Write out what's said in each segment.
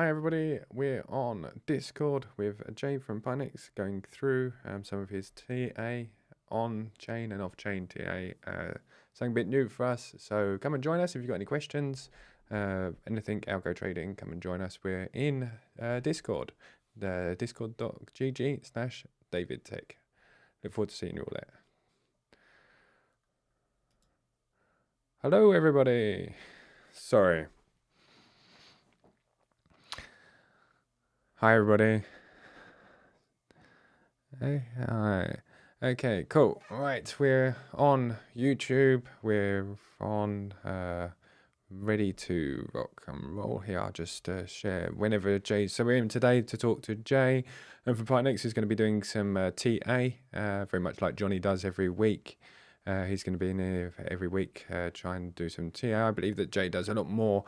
Hi everybody, we're on Discord with Jay from Pionex going through some of his TA on-chain and off-chain TA, something a bit new for us, so come and join us if you've got any questions, anything algo trading, come and join us. We're in Discord, the discord.gg/DaviddTech. Look forward to seeing you all there. Hello everybody, sorry. Hi everybody. Hey, hi. Okay, cool. All right, we're on YouTube. We're on ready to rock and roll here. I'll just share whenever Jay. So we're in today to talk to Jay, and for Pionex, who's going to be doing some TA, very much like Johnny does every week. He's going to be in here every week, trying to do some TA. I believe that Jay does a lot more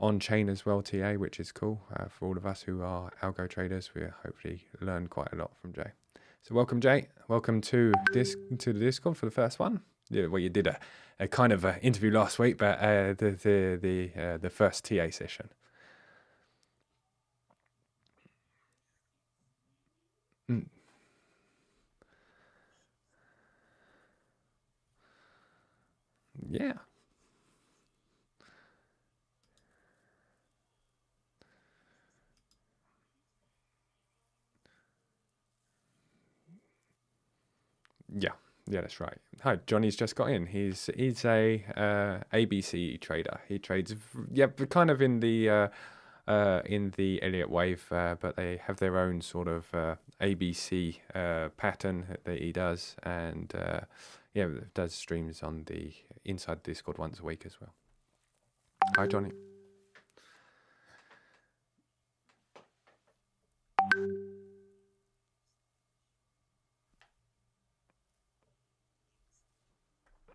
on-chain as well, TA, which is cool for all of us who are algo traders. We hopefully learn quite a lot from Jay. So welcome, Jay. Welcome to the Discord for the first one. Yeah, well, you did a kind of interview last week, but the first TA session. Yeah. Yeah, that's right. Hi, Johnny's just got in. He's a ABC trader. He trades, kind of in the Elliott wave, but they have their own sort of ABC pattern that he does, and does streams on the inside Discord once a week as well. Hi, Johnny.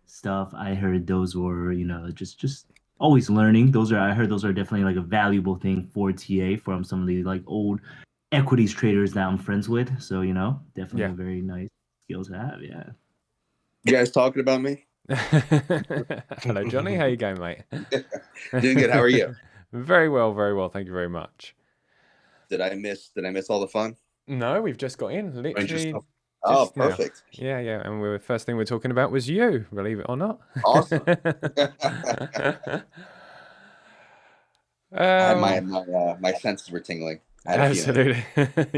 Stuff. I heard those were, just always learning. I heard those are definitely like a valuable thing for TA from some of the like old equities traders that I'm friends with. So, definitely a very nice skill to have. Yeah. You guys talking about me? Hello, Johnny. How you going, mate? Doing good. How are you? Very well, very well. Thank you very much. Did I miss all the fun? No, we've just got in. Literally. Oh, perfect. Now. Yeah. And the first thing we're talking about was you, believe it or not. Awesome. My senses were tingling. Absolutely.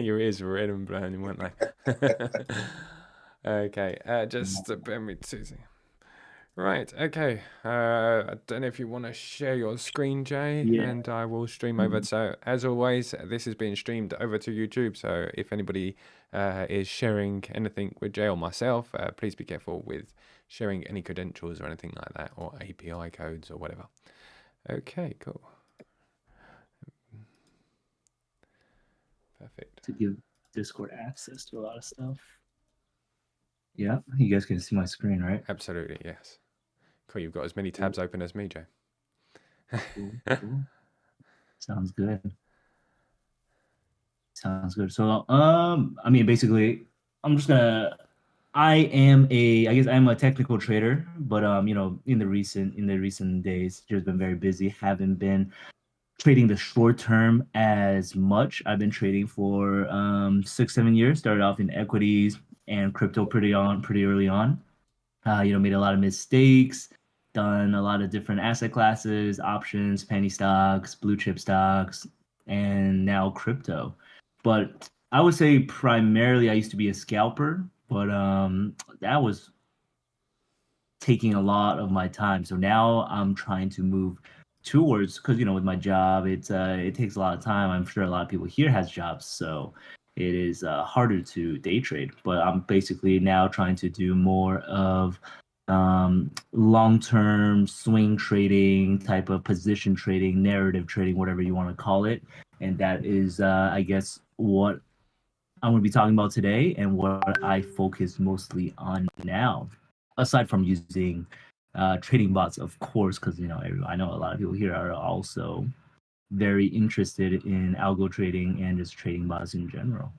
Your ears were red and blown, weren't they? Okay. Just bear me 2 seconds. Right. Okay. I don't know if you want to share your screen, Jay, and I will stream over. So as always, this is being streamed over to YouTube. So if anybody is sharing anything with Jay or myself, please be careful with sharing any credentials or anything like that, or API codes or whatever. Okay, cool. Perfect. To give Discord access to a lot of stuff. Yeah, you guys can see my screen, right? Absolutely, yes. Cool, you've got as many tabs open as me, Jay. Cool. Sounds good. So, I mean, basically, I am a technical trader, but in the recent days, just been very busy. Haven't been trading the short term as much. I've been trading for 6-7 years. Started off in equities and crypto pretty early on. Made a lot of mistakes, done a lot of different asset classes, options, penny stocks, blue chip stocks, and now crypto. But I would say primarily I used to be a scalper, but that was taking a lot of my time. So now I'm trying to move towards, because with my job, it takes a lot of time. I'm sure a lot of people here has jobs, so it is harder to day trade. But I'm basically now trying to do more of long-term swing trading, type of position trading, narrative trading, whatever you want to call it. And that is, I guess, what I'm going to be talking about today and what I focus mostly on now, aside from using trading bots, of course, because I know a lot of people here are also very interested in algo trading and just trading bots in general.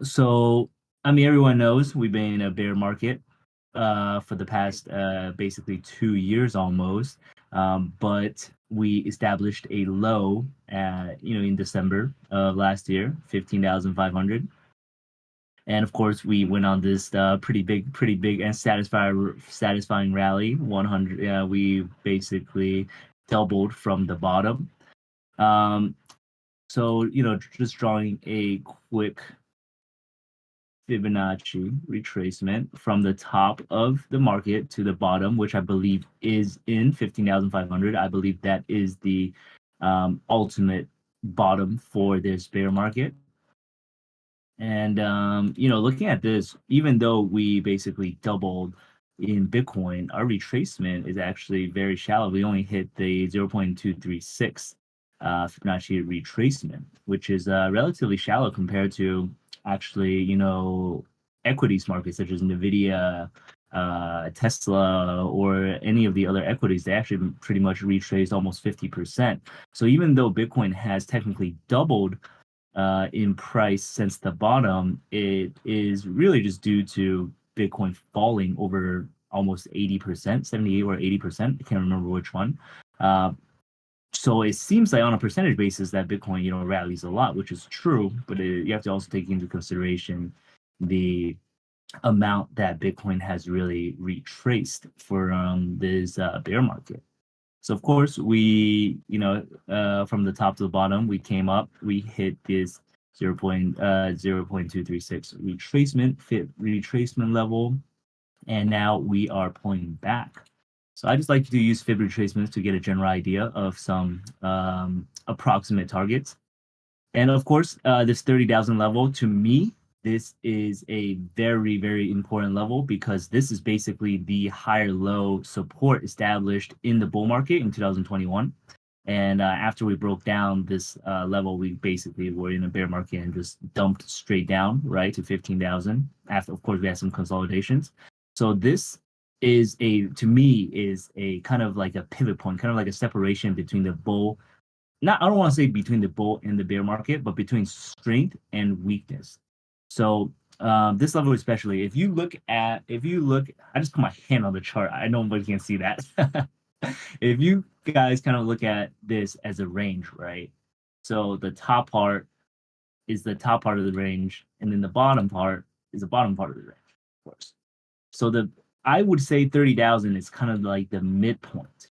So I mean, everyone knows we've been in a bear market for the past basically 2 years almost. But we established a low, in December of last year, 15,500. And of course, we went on this pretty big and satisfying rally. 100. We basically doubled from the bottom. So just drawing a quick Fibonacci retracement from the top of the market to the bottom, which I believe is in 15,500. I believe that is the ultimate bottom for this bear market. And looking at this, even though we basically doubled in Bitcoin, our retracement is actually very shallow. We only hit the 0.236 Fibonacci retracement, which is relatively shallow compared to actually, equities markets such as Nvidia, Tesla, or any of the other equities. They actually pretty much retraced almost 50%. So even though Bitcoin has technically doubled in price since the bottom, it is really just due to Bitcoin falling over almost 80%, 78 or 80%. I can't remember which one. So it seems like on a percentage basis that Bitcoin, rallies a lot, which is true, but you have to also take into consideration the amount that Bitcoin has really retraced for this bear market. So of course we, from the top to the bottom, we came up, we hit this 0.236 retracement level, and now we are pulling back. So I just like to use fib retracements to get a general idea of some approximate targets. And of course, this 30,000 level, to me, this is a very, very important level because this is basically the higher low support established in the bull market in 2021. And after we broke down this level, we basically were in a bear market and just dumped straight down, right, to 15,000. After, of course, we had some consolidations. So this is to me, is a kind of like a pivot point, kind of like a separation between the bull. I don't want to say between the bull and the bear market, but between strength and weakness. So this level especially, if you look, I just put my hand on the chart. I know nobody can see that. If you guys kind of look at this as a range, right? So the top part is the top part of the range, and then the bottom part is the bottom part of the range, of course. So I would say 30,000 is kind of like the midpoint.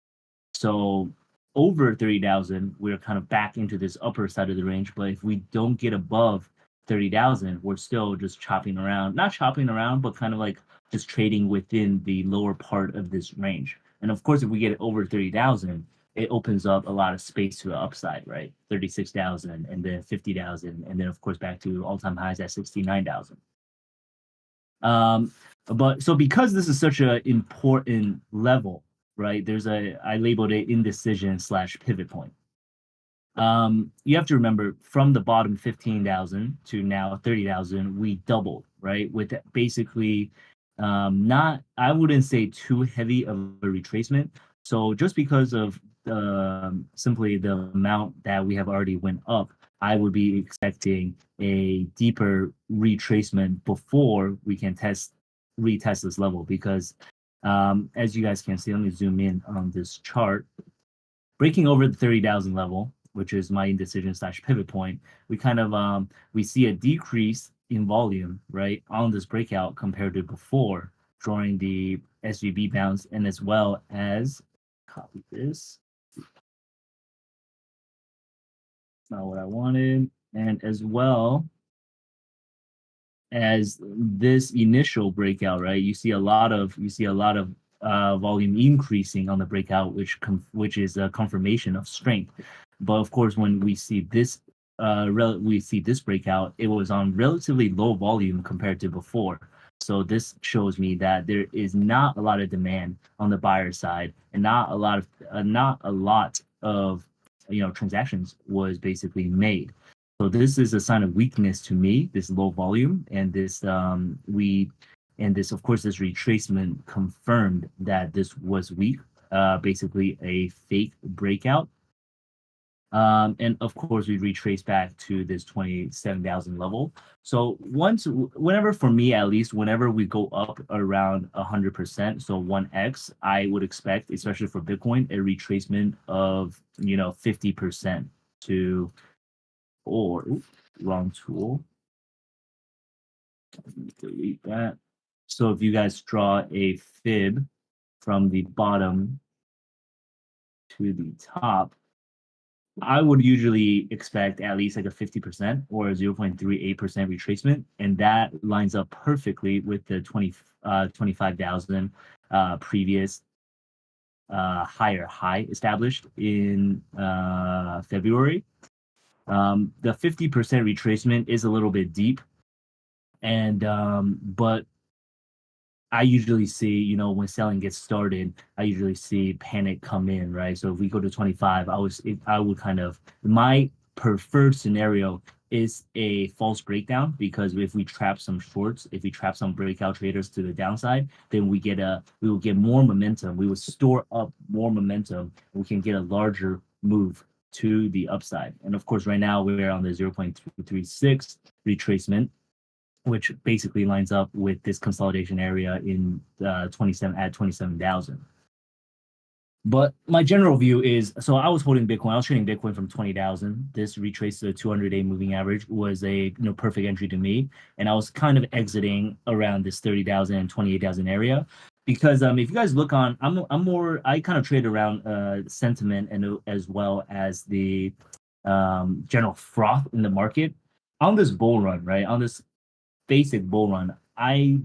So over 30,000, we're kind of back into this upper side of the range. But if we don't get above 30,000, we're still just chopping around, not chopping around, but kind of like just trading within the lower part of this range. And of course, if we get it over 30,000, it opens up a lot of space to the upside, right? 36,000 and then 50,000. And then of course, back to all-time highs at 69,000. But so because this is such an important level, right? I labeled it indecision / pivot point. You have to remember from the bottom 15,000 to now 30,000, we doubled, right? With basically I wouldn't say too heavy of a retracement. So just because of simply the amount that we have already went up, I would be expecting a deeper retracement before we can retest this level, because as you guys can see, let me zoom in on this chart. Breaking over the 30,000 level, which is my indecision / pivot point, we kind of we see a decrease in volume, right, on this breakout compared to before, drawing the SVB bounce, and as well as copy this. Not what I wanted, and as well as this initial breakout, right? You see a lot of volume increasing on the breakout, which is a confirmation of strength. But of course, when we see this breakout, it was on relatively low volume compared to before. So this shows me that there is not a lot of demand on the buyer side, and not a lot of transactions was basically made. So this is a sign of weakness to me, this low volume, and this of course, this retracement confirmed that this was weak, basically a fake breakout. And of course, we retrace back to this 27,000 level. So whenever, for me at least, whenever we go up around 100%, so 1x, I would expect, especially for Bitcoin, a retracement of 50% to, or oops, wrong tool. Delete that. So if you guys draw a fib from the bottom to the top, I would usually expect at least like a 50% or a 0.38% retracement, and that lines up perfectly with the 25,000 previous higher high established in February. The 50% retracement is a little bit deep, and but I usually see, when selling gets started, I usually see panic come in, right? So if we go to 25, I would kind of, my preferred scenario is a false breakdown, because if we trap some shorts, if we trap some breakout traders to the downside, then we will get more momentum. We will store up more momentum. We can get a larger move to the upside. And of course, right now we're on the 0.236 retracement, which basically lines up with this consolidation area in 27,000. But my general view is, so I was holding Bitcoin. I was trading Bitcoin from 20,000. This retraced to the 200-day moving average was a perfect entry to me, and I was kind of exiting around this 30,000 and 28,000 area. Because if you guys look on, I kind of trade around sentiment and as well as the general froth in the market on this bull run, right? On this basic bull run, I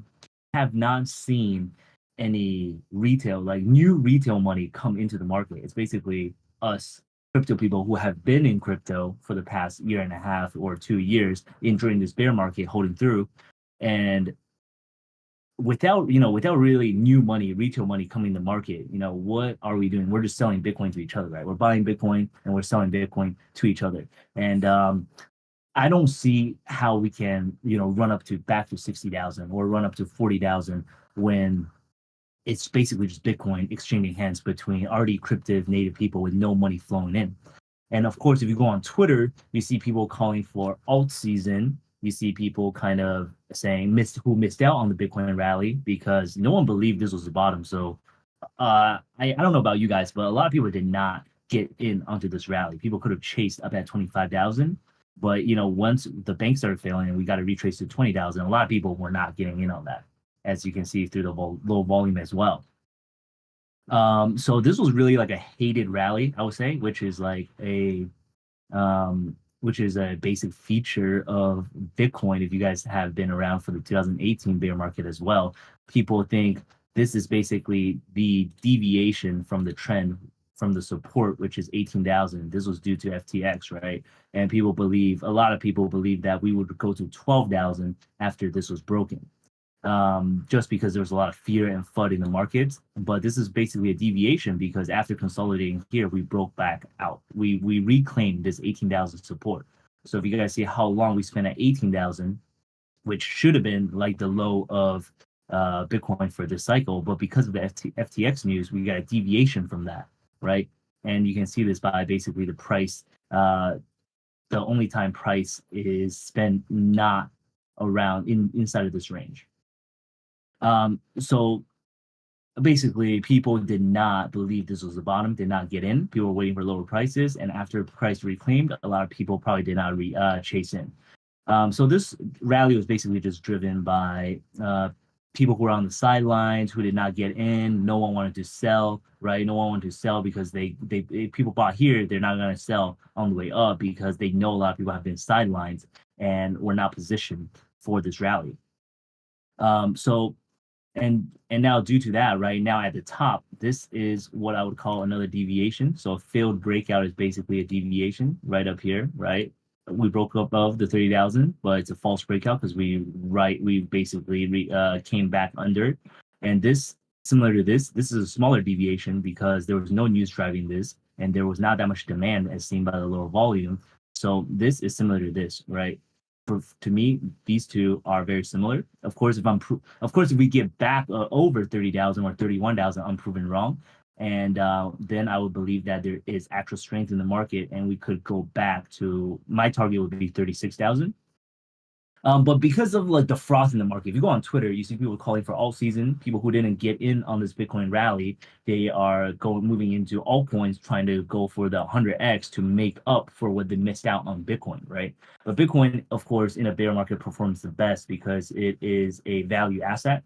have not seen any new retail money come into the market. It's basically us crypto people who have been in crypto for the past year and a half or 2 years during this bear market holding through, and without really new money, retail money coming to market, what are we doing? We're just selling Bitcoin to each other, right? We're buying Bitcoin and we're selling Bitcoin to each other. And I don't see how we can, run up to back to 60,000 or run up to 40,000 when it's basically just Bitcoin exchanging hands between already cryptic native people with no money flowing in. And of course, if you go on Twitter, you see people calling for alt season. You see people kind of saying who missed out on the Bitcoin rally because no one believed this was the bottom. So I don't know about you guys, but a lot of people did not get in onto this rally. People could have chased up at 25,000. But once the bank started failing and we got to retrace to 20,000, a lot of people were not getting in on that, as you can see through the low volume as well. So this was really like a hated rally, I would say, which is like a basic feature of Bitcoin. If you guys have been around for the 2018 bear market as well, people think this is basically the deviation from the trend, from the support, which is 18,000. This was due to FTX, right? And a lot of people believe that we would go to 12,000 after this was broken, just because there was a lot of fear and FUD in the markets. But this is basically a deviation, because after consolidating here, we broke back out. We reclaimed this 18,000 support. So if you guys see how long we spent at 18,000, which should have been like the low of Bitcoin for this cycle, but because of the FTX news, we got a deviation from that, right? And you can see this by basically the price. The only time price is spent not around inside of this range. So basically, people did not believe this was the bottom, did not get in. People were waiting for lower prices, and after price reclaimed, a lot of people probably did not chase in. So this rally was basically just driven by people who were on the sidelines, who did not get in. No one wanted to sell, right? No one wanted to sell because people bought here, they're not going to sell on the way up because they know a lot of people have been sidelined and were not positioned for this rally. And now due to that, right now at the top, this is what I would call another deviation. So a failed breakout is basically a deviation right up here, right? We broke above the 30,000, but it's a false breakout because we basically came back under. And this, similar to this is a smaller deviation because there was no news driving this, and there was not that much demand as seen by the lower volume. So this is similar to this, right? To me, these two are very similar. Of course, if we get back over 30,000 or 31,000, I'm proven wrong. And then I would believe that there is actual strength in the market, and we could go back to my target would be 36,000. But because of like the froth in the market, if you go on Twitter, you see people calling for alt season. People who didn't get in on this Bitcoin rally, they are moving into altcoins, trying to go for the 100x to make up for what they missed out on Bitcoin, right? But Bitcoin, of course, in a bear market performs the best because it is a value asset.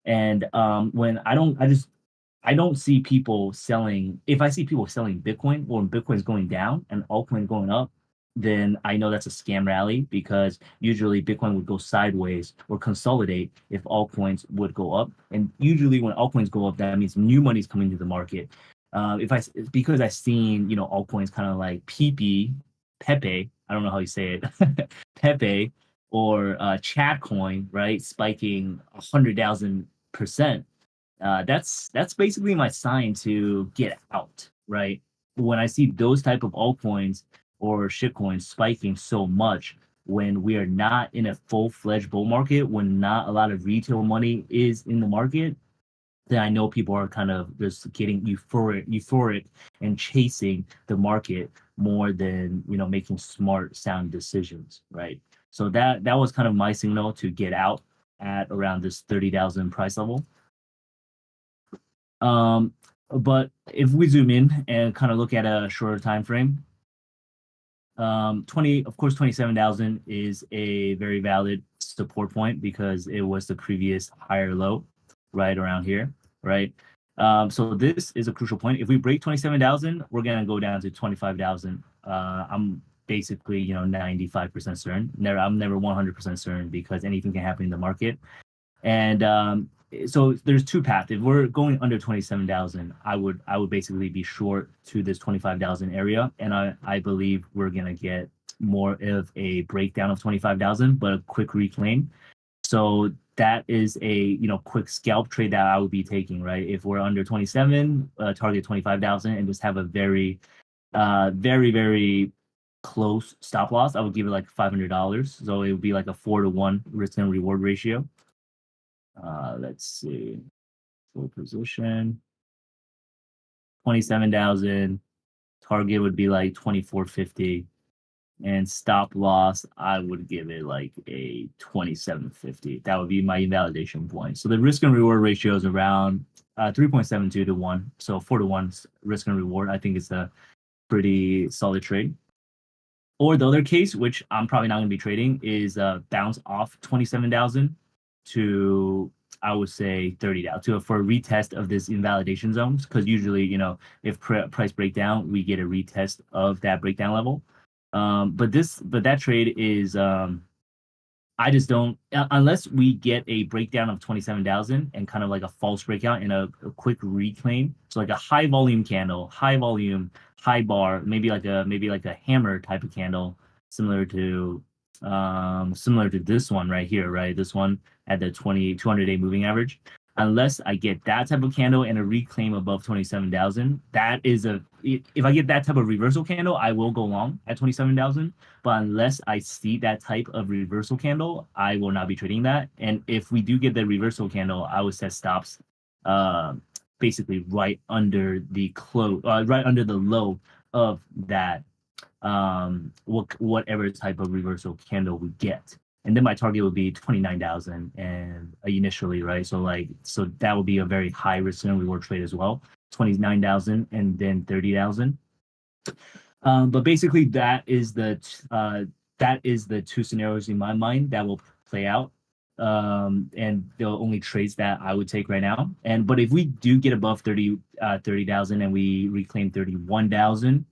And when I don't see people selling. If I see people selling Bitcoin or Bitcoin's going down and altcoin going up, then I know that's a scam rally because usually Bitcoin would go sideways or consolidate if altcoins would go up. And usually when altcoins go up, that means new money's coming to the market. Because I've seen altcoins kind of like Pepe, I don't know how you say it, Pepe or Chatcoin, right, spiking 100,000%. That's basically my sign to get out, right? When I see those type of altcoins or shitcoins spiking so much when we are not in a full-fledged bull market, when not a lot of retail money is in the market, then I know people are kind of just getting euphoric and chasing the market more than making smart, sound decisions, right? So that was kind of my signal to get out at around this 30,000 price level. But if we zoom in and kind of look at a shorter time frame, 27,000 is a very valid support point because it was the previous higher low right around here, right? So this is a crucial point. If we break 27,000, we're gonna go down to 25,000. I'm basically 95% certain. I'm never 100% certain because anything can happen in the market. And so there's two paths. If we're going under 27,000, I would basically be short to this 25,000 area, and I believe we're gonna get more of a breakdown of 25,000, but a quick reclaim. So that is a quick scalp trade that I would be taking, right? If we're under 27, target 25,000, and just have a very, very close stop loss, I would give it like $500. So it would be like a 4-to-1 risk and reward ratio. Let's see, full position, 27,000. Target would be like 2450, and stop loss I would give it like a 2750. That would be my invalidation point. So the risk and reward ratio is around 3.72 to 1. So 4-to-1 risk and reward. I think it's a pretty solid trade. Or the other case, which I'm probably not going to be trading, is bounce off 27,000 to, I would say, 30,000 for a retest of this invalidation zones, because usually if price breakdown, we get a retest of that breakdown level. But that trade is I just don't, unless we get a breakdown of 27,000 and kind of like a false breakout and a quick reclaim. So like a high volume candle, high volume, high bar, maybe like a hammer type of candle, similar to this one right here, right? This one at the 200-day moving average. Unless I get that type of candle and a reclaim above 27,000, if I get that type of reversal candle, I will go long at 27,000. But unless I see that type of reversal candle, I will not be trading that. And if we do get the reversal candle, I would set stops basically right under the low of that whatever type of reversal candle we get. And then my target would be 29,000 and initially, right? So that would be a very high risk and reward trade as well. 29,000 and then 30,000. But basically that is the two scenarios in my mind that will play out. And the only trades that I would take right now. But if we do get above 30,000 and we reclaim 31,000,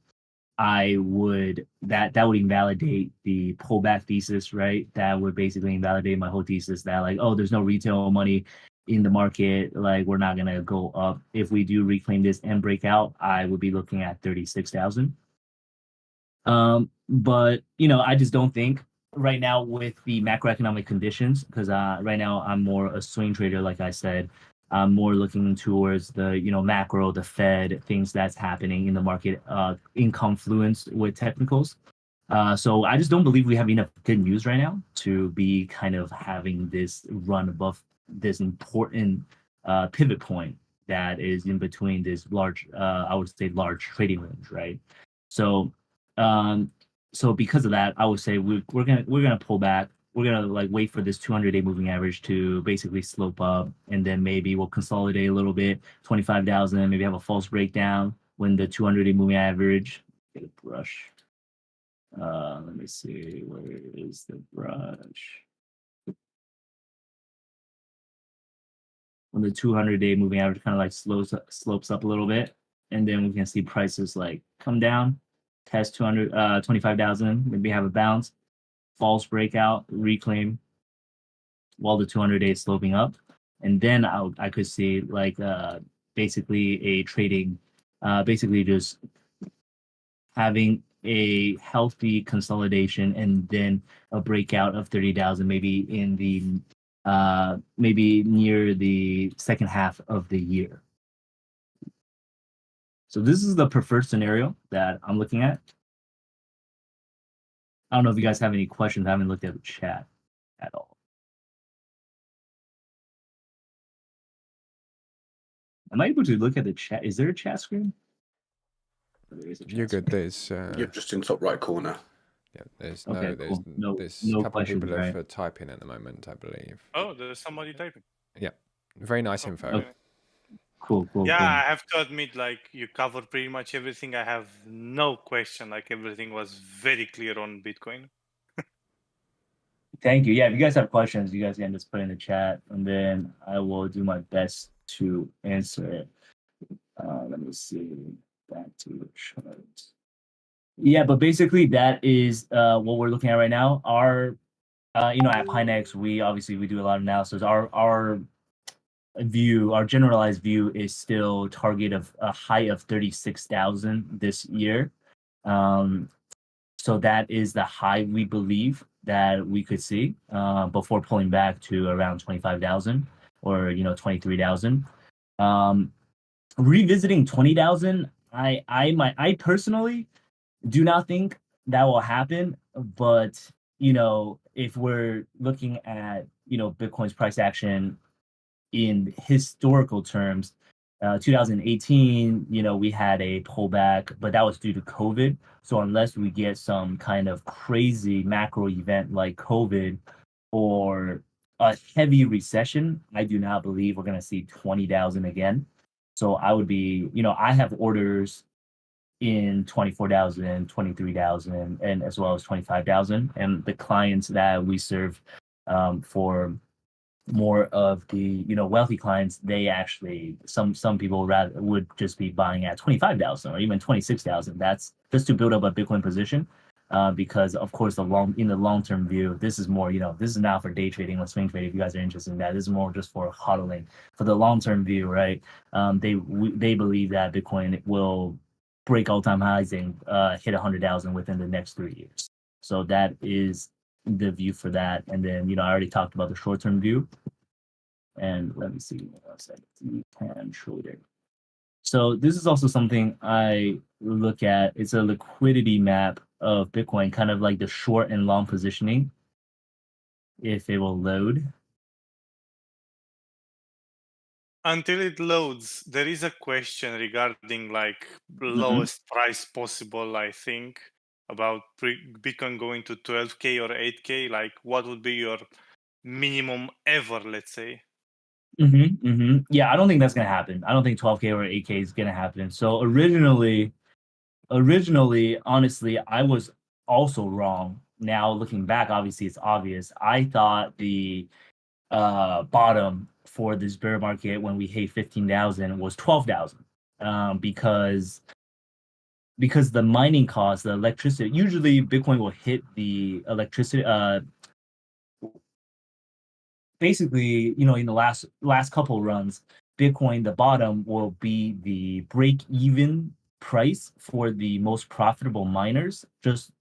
that would invalidate the pullback thesis, right? That would basically invalidate my whole thesis that like, oh, there's no retail money in the market, like we're not gonna go up. If we do reclaim this and break out, I would be looking at 36,000. But I just don't think right now with the macroeconomic conditions, because right now I'm more a swing trader, like I said. I'm more looking towards the macro, the Fed, things that's happening in the market in confluence with technicals. So I just don't believe we have enough good news right now to be kind of having this run above this important pivot point that is in between this large, I would say large trading range, right? So, so because of that, I would say we're gonna pull back. We're gonna like wait for this 200-day moving average to basically slope up, and then maybe we'll consolidate a little bit, 25,000, maybe have a false breakdown when the 200-day moving average. Get a brush. Let me see, where is the brush? When the 200-day moving average kind of like slopes up a little bit, and then we can see prices like come down, test 25,000, maybe have a bounce, false breakout, reclaim, while the 200-day is sloping up, and then I could see like basically a trading, basically just having a healthy consolidation and then a breakout of 30,000, maybe in the maybe near the second half of the year. So this is the preferred scenario that I'm looking at. I don't know if you guys have any questions. I haven't looked at the chat at all. Am I able to look at the chat? Is there a chat screen? There is a chat You're good. screen. There's You're just in top right corner. yeah. There's Okay, there's cool. there's No a couple of questions, people right? are typing at the moment, I believe. Oh, there's somebody typing. Yeah, very nice Oh, info. very nice. Cool. Yeah, I have to admit, like you covered pretty much everything. I have no question. Like everything was very clear on Bitcoin. Thank you. Yeah, if you guys have questions, you guys can just put in the chat, and then I will do my best to answer it. Let me see. Back to the chart. Yeah, but basically that is what we're looking at right now. Our, you know, at Pionex, we do a lot of analysis. Our view, our generalized view is still target of a high of 36,000 this year. So that is the high we believe that we could see before pulling back to around 25,000 or 23,000. Revisiting 20,000, I personally do not think that will happen. But if we're looking at Bitcoin's price action in historical terms, 2018, we had a pullback, but that was due to COVID. So unless we get some kind of crazy macro event like COVID or a heavy recession, I do not believe we're going to see 20,000 again. So I would be, I have orders in 24,000, 23,000, and as well as 25,000. And the clients that we serve for more of the wealthy clients, they actually some people would just be buying at 25,000 or even 26,000. That's just to build up a Bitcoin position, because of course in the long-term view, this is more this is not for day trading or swing trading. If you guys are interested in that, this is more just for hodling. For the long-term view, right? They believe that Bitcoin will break all-time highs and hit 100,000 within the next 3 years. So that is the view for that. And then I already talked about the short-term view. And let me see what else I can trader. So this is also something I look at. It's a liquidity map of Bitcoin, kind of like the short and long positioning, if it will load. Until it loads, there is a question regarding like lowest price possible, I think, about Bitcoin going to 12K or 8K. Like what would be your minimum ever, let's say? Yeah, I don't think that's gonna happen. I don't think 12K or 8K is gonna happen. So originally, honestly, I was also wrong. Now looking back, obviously it's obvious. I thought the bottom for this bear market when we hit 15,000 was 12,000, because the mining cost, the electricity. Usually, Bitcoin will hit the electricity. Basically, in the last couple runs, Bitcoin, the bottom will be the break-even price for the most profitable miners, just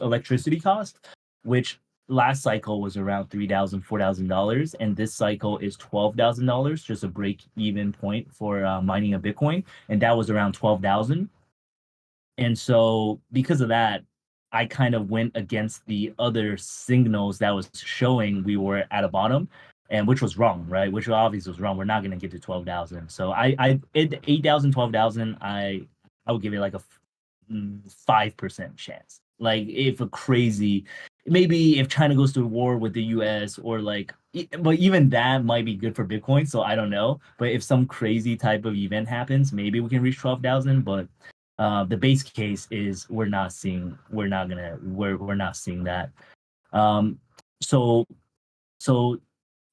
electricity cost, which last cycle was around $3,000, $4,000, and this cycle is $12,000, just a break-even point for mining a Bitcoin, and that was around 12,000. And so, because of that, I kind of went against the other signals that was showing we were at a bottom. and which was wrong, right? Which obviously was wrong. We're not gonna get to 12,000. So I 8,000, 12,000. I would give it like a 5% chance. Like if a crazy, maybe if China goes to war with the U.S. or like, but even that might be good for Bitcoin. So I don't know. But if some crazy type of event happens, maybe we can reach 12,000. But the base case is we're not seeing that. So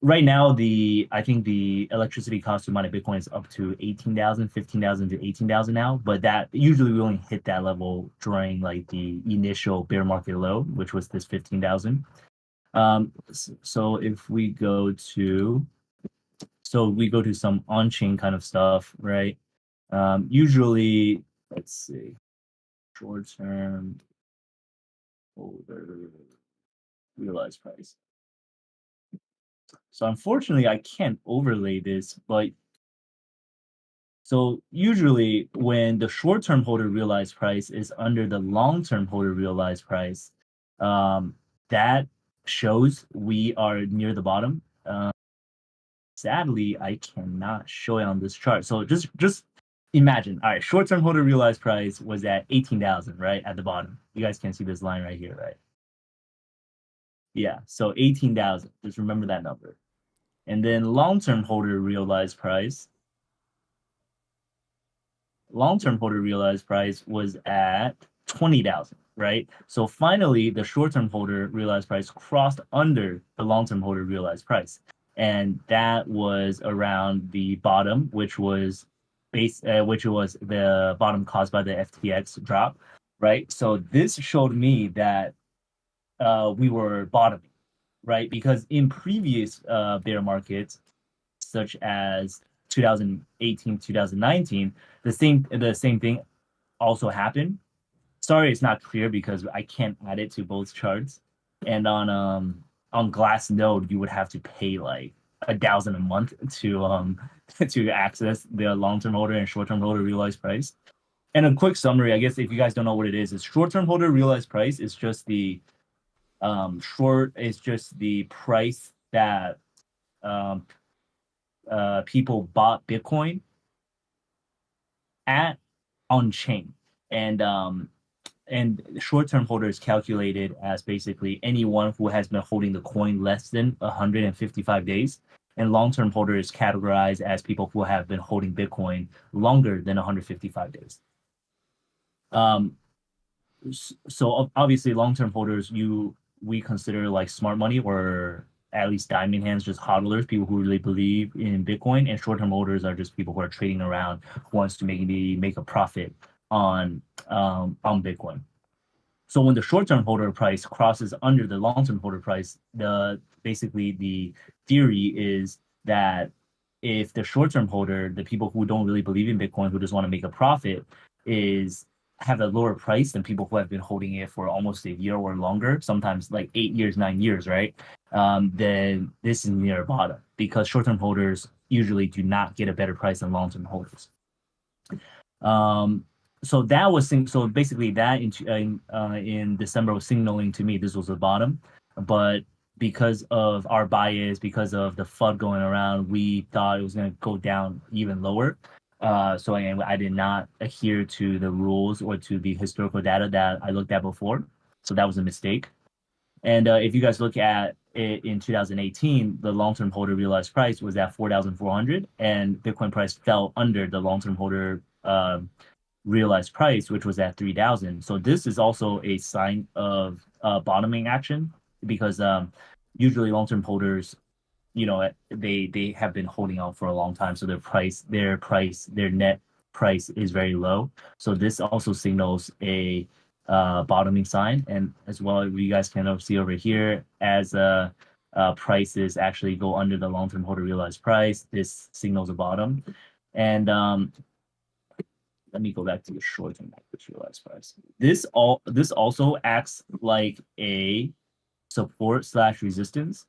right now, I think the electricity cost to mine a Bitcoin is up to 18,000, 15,000 to 18,000 now. But that usually we only hit that level during like the initial bear market low, which was this 15,000. So if we go to some on-chain kind of stuff, right? Usually, let's see, short-term holder realized price. So unfortunately, I can't overlay this, but so usually when the short-term holder realized price is under the long-term holder realized price, that shows we are near the bottom. Sadly, I cannot show it on this chart. So just imagine, all right, short-term holder realized price was at 18,000, right, at the bottom. You guys can see this line right here, right? Yeah, so 18,000. Just remember that number. And then long-term holder realized price. Long-term holder realized price was at 20,000, right? So finally, the short-term holder realized price crossed under the long-term holder realized price, and that was around the bottom, which was the bottom caused by the FTX drop, right? So this showed me that we were bottoming, right? Because in previous bear markets, such as 2018, 2019, the same thing also happened. Sorry, it's not clear because I can't add it to both charts. And on Glassnode, you would have to pay like $1,000 a month to access the long-term holder and short-term holder realized price. And a quick summary, I guess, if you guys don't know what it is short-term holder realized price is just the price that people bought Bitcoin at on chain, and short-term holder is calculated as basically anyone who has been holding the coin less than 155 days, and long-term holder is categorized as people who have been holding Bitcoin longer than 155 days. So obviously long-term holders we consider like smart money, or at least diamond hands, just hodlers, people who really believe in Bitcoin, and short-term holders are just people who are trading around, who wants to maybe make a profit on Bitcoin. So when the short-term holder price crosses under the long-term holder price, basically the theory is that if the short-term holder, the people who don't really believe in Bitcoin, who just want to make a profit, have a lower price than people who have been holding it for almost a year or longer, sometimes like 8 years, 9 years, right? Then this is near bottom, because short-term holders usually do not get a better price than long-term holders. So that was so basically that in December was signaling to me this was the bottom, but because of our bias, because of the FUD going around, we thought it was going to go down even lower. So I did not adhere to the rules or to the historical data that I looked at before. So that was a mistake. And if you guys look at it in 2018, the long-term holder realized price was at 4,400, and Bitcoin price fell under the long-term holder realized price, which was at 3,000. So this is also a sign of bottoming action, because usually long-term holders, they have been holding out for a long time, so their net price is very low. So this also signals a bottoming sign, and as well, you guys can see over here, as prices actually go under the long-term holder realized price, this signals a bottom. And let me go back to the short-term realized price. This also acts like a support/resistance.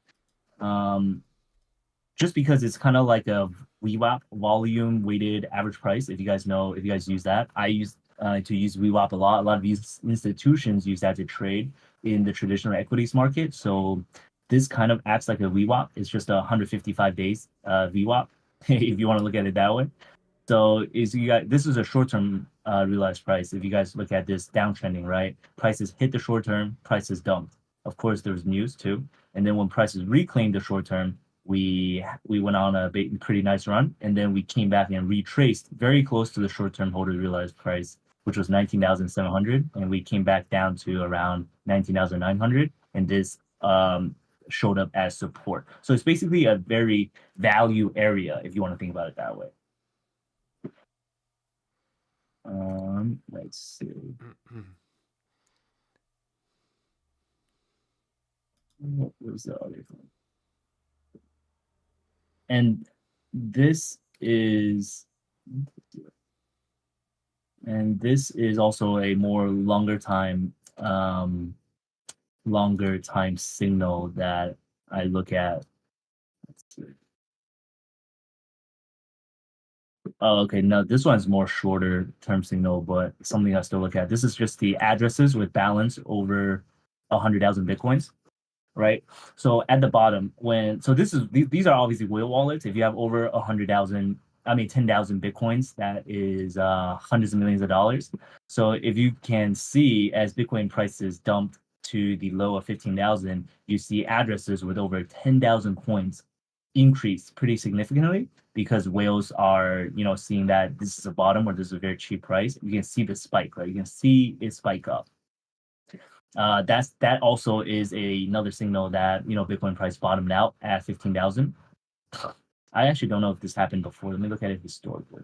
Just because it's kind of like a VWAP, volume weighted average price. If you guys use that, I use to use VWAP a lot. A lot of these institutions use that to trade in the traditional equities market. So this kind of acts like a VWAP. It's just a 155 days VWAP, if you want to look at it that way. So this is a short-term realized price. If you guys look at this downtrending, right? Prices hit the short-term, prices dumped. Of course, there's news too. And then when prices reclaimed the short-term, we went on a pretty nice run, and then we came back and retraced very close to the short-term holder realized price, which was 19,700, and we came back down to around 19,900, and this showed up as support. So it's basically a very value area if you want to think about it that way. Let's see. What was the other thing? And this is also a more longer time signal that I look at. Let's see. Oh, okay. No, this one's more shorter term signal, but something I still look at. This is just the addresses with balance over 100,000 Bitcoins, right? So at the bottom, these are obviously whale wallets. If you have over 10,000 Bitcoins, that is hundreds of millions of dollars. So if you can see, as Bitcoin prices dumped to the low of 15,000, you see addresses with over 10,000 coins increase pretty significantly, because whales are, seeing that this is a bottom or this is a very cheap price. You can see the spike, right? You can see it spike up. That also is another signal that Bitcoin price bottomed out at 15,000. I actually don't know if this happened before. Let me look at it historically.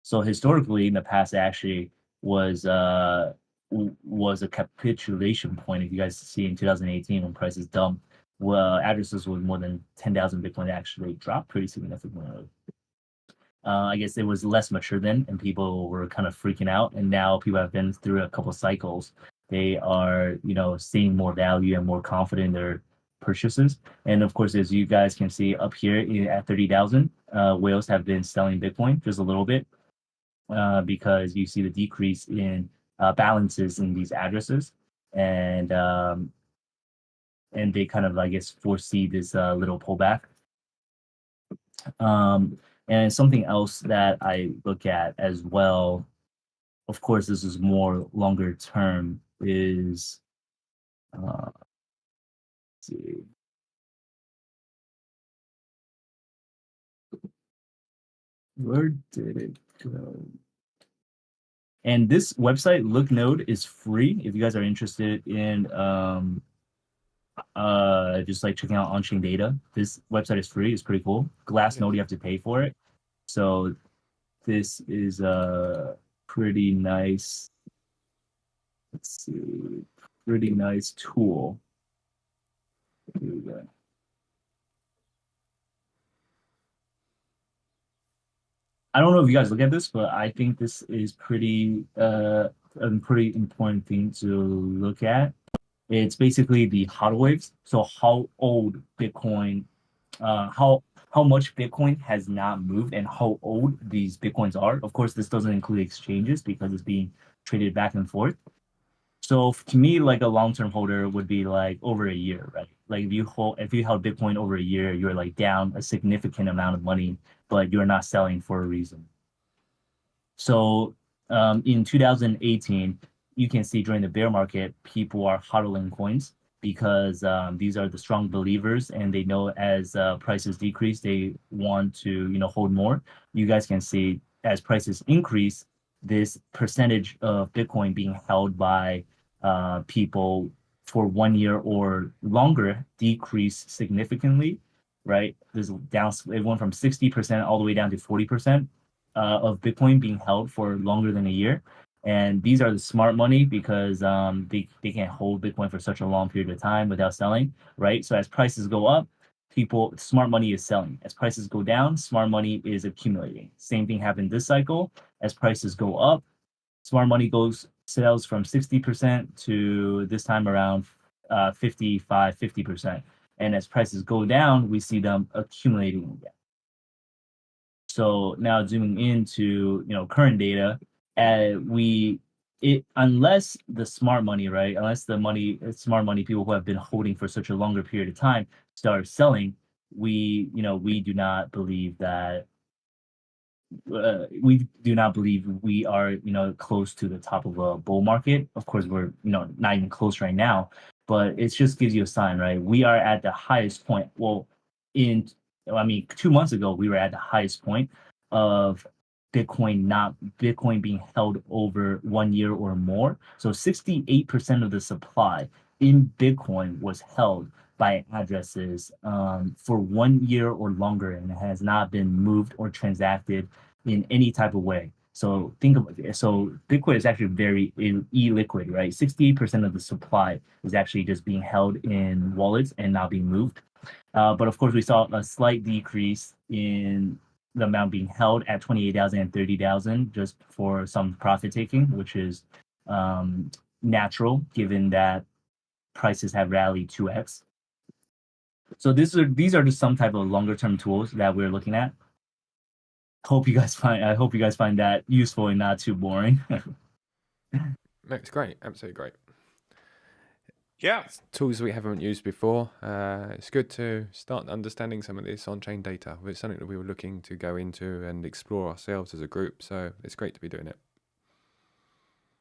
So historically, in the past, it actually was a capitulation point. If you guys see in 2018 when prices dumped, well, addresses with more than 10,000 Bitcoin actually dropped pretty significantly. I guess it was less mature then, and people were kind of freaking out. And now people have been through a couple of cycles. They are, seeing more value and more confident in their purchases. And of course, as you guys can see up here at 30,000, whales have been selling Bitcoin just a little bit because you see the decrease in balances in these addresses, and they kind of, I guess, foresee this little pullback. And something else that I look at as well, of course, this is more longer term, is let's see. Where did it go? And this website, Looknode, is free if you guys are interested in just like checking out on-chain data. This website is free. It's pretty cool. Glassnode, you have to pay for it. So this is a pretty nice, let's see, pretty nice tool. Here we go. I don't know if you guys look at this, but I think this is pretty a pretty important thing to look at. It's basically the HODL waves. So how old Bitcoin, how much Bitcoin has not moved and how old these Bitcoins are. Of course, this doesn't include exchanges because it's being traded back and forth. So to me, like a long-term holder would be like over a year, right? Like if you held Bitcoin over a year, you're like down a significant amount of money, but you're not selling for a reason. So in 2018, you can see during the bear market, people are hodling coins because these are the strong believers, and they know as prices decrease, they want to hold more. You guys can see as prices increase, this percentage of Bitcoin being held by people for 1 year or longer decrease significantly, right? It went from 60% all the way down to 40% of Bitcoin being held for longer than a year. And these are the smart money because they can't hold Bitcoin for such a long period of time without selling, right? So as prices go up, smart money is selling. As prices go down, smart money is accumulating. Same thing happened this cycle. As prices go up, smart money sells from 60% to this time around 50%. And as prices go down, we see them accumulating again. So now zooming into current data, unless the smart money, right? Unless the smart money people who have been holding for such a longer period of time start selling, we do not believe that we are close to the top of a bull market. Of course, we're not even close right now, but it just gives you a sign, right? We are at the highest point. Well, 2 months ago, we were at the highest point of Bitcoin being held over 1 year or more. So 68% of the supply in Bitcoin was held by addresses for 1 year or longer, and it has not been moved or transacted in any type of way. So Bitcoin is actually very illiquid, right? 68% of the supply is actually just being held in wallets and not being moved. But of course, we saw a slight decrease in the amount being held at 28,000 and 30,000 just for some profit taking, which is natural given that prices have rallied 2x. So these are just some type of longer term tools that we're looking at. I hope you guys find that useful and not too boring. It's great, absolutely great. Yeah. It's tools we haven't used before. It's good to start understanding some of this on-chain data. It's something that we were looking to go into and explore ourselves as a group. So it's great to be doing it.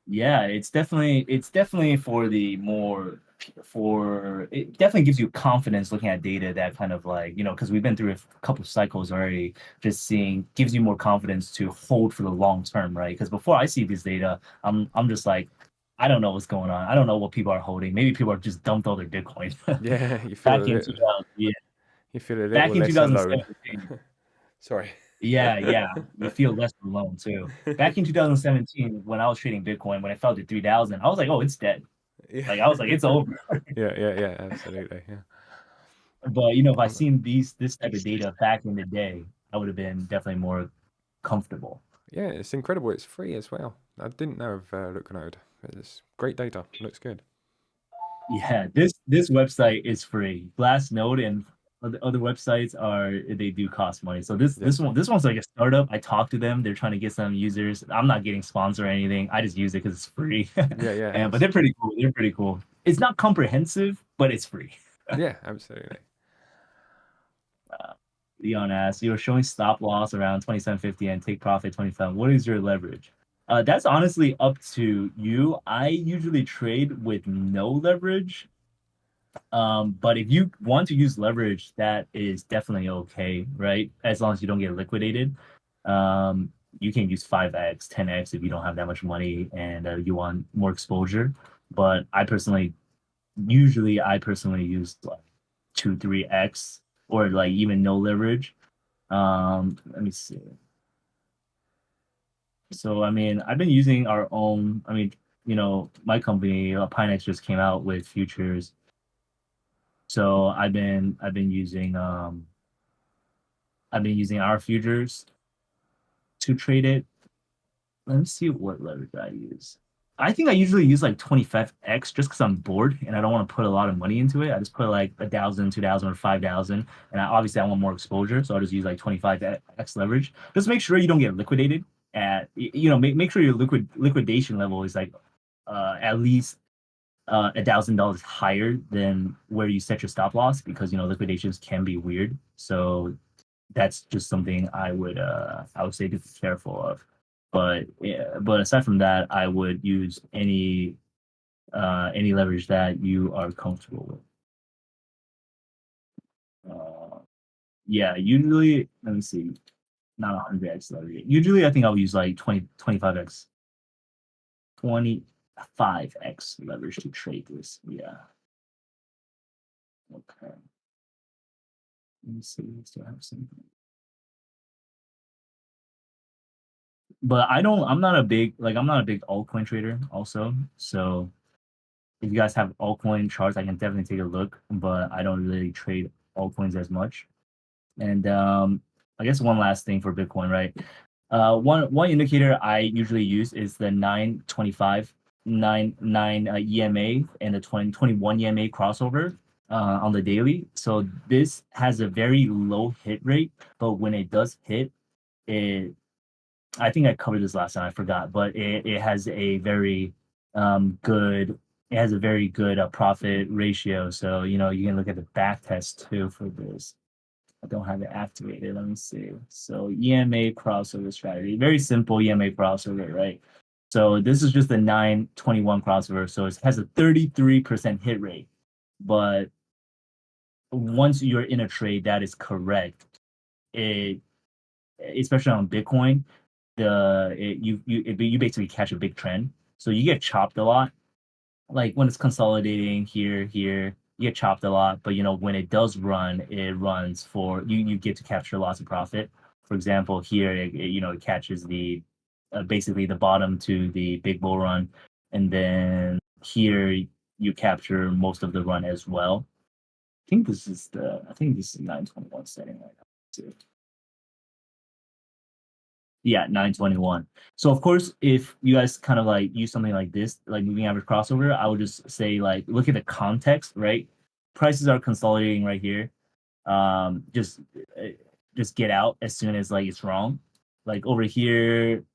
Yeah, it's definitely it definitely gives you confidence looking at data that kind of like, because we've been through a couple of cycles already, just gives you more confidence to hold for the long term, right? Because before I see this data, I'm just like, I don't know what's going on. I don't know what people are holding. Maybe people are just dumped all their Bitcoin. Yeah, you feel back in 2000, yeah. You feel a Back little in less alone. 2017. Sorry. Yeah, you feel less alone too. Back in 2017, when I was trading Bitcoin, when I fell to 3,000, I was like, oh, it's dead. Yeah. Like I was like, it's over. Yeah, absolutely. Yeah. But if I seen this type of data back in the day, I would have been definitely more comfortable. Yeah, it's incredible. It's free as well. I didn't know of Looknode. It's great data. Looks good. Yeah, this website is free. Glassnode and other websites they do cost money. So this one's like a startup. I talked to them. They're trying to get some users. I'm not getting sponsored or anything. I just use it because it's free. Yeah. But they're pretty cool. It's not comprehensive, but it's free. Yeah, absolutely. Leon asks, you're showing stop loss around 27.50 and take profit 25. What is your leverage? That's honestly up to you. I usually trade with no leverage. But if you want to use leverage, that is definitely okay, right? As long as you don't get liquidated. You can use 5x, 10x if you don't have that much money and you want more exposure. But I personally use like 2, 3x or like even no leverage. Let me see. So I've been using our own. My company, Pionex, just came out with futures. So I've been using our futures to trade it. Let me see what leverage I use. I think I usually use like 25x just because I'm bored and I don't want to put a lot of money into it. I just put like 1,000, 2,000, or 5,000, and obviously I want more exposure, so I'll just use like 25x leverage. Just make sure you don't get liquidated. Make sure your liquidation level is like at least $1,000 higher than where you set your stop loss, because liquidations can be weird. So that's just something I would say to be careful of. But aside from that, I would use any leverage that you are comfortable with. Usually, let me see, not 100x leverage. Usually, I think I'll use like 25x, 25x leverage to trade this. Yeah. Okay. Let me see. Still have something. But I'm not a big altcoin trader also. So if you guys have altcoin charts, I can definitely take a look, but I don't really trade altcoins as much. And I guess one last thing for Bitcoin, right? One indicator I usually use is the 925 EMA and the 2021 EMA crossover on the daily. So this has a very low hit rate, but when it does hit, it I think I covered this last time. I forgot, but it has a very good. It has a very good profit ratio. So you can look at the back test too for this. I don't have it activated. Let me see. So EMA crossover strategy, very simple EMA crossover, right? So this is just a 921 crossover. So it has a 33% hit rate. But once you're in a trade that is correct, especially on Bitcoin, you basically catch a big trend. So you get chopped a lot. Like when it's consolidating here, you get chopped a lot. But when it does run, it runs for you get to capture lots of profit. For example, here it catches the basically the bottom to the big bull run, and then here you capture most of the run as well. I think this is 921 setting right now too. Yeah, 921. So of course, if you guys kind of like use something like this, like moving average crossover, I would just say like look at the context, right? Prices are consolidating right here. Just get out as soon as like it's wrong. Like over here,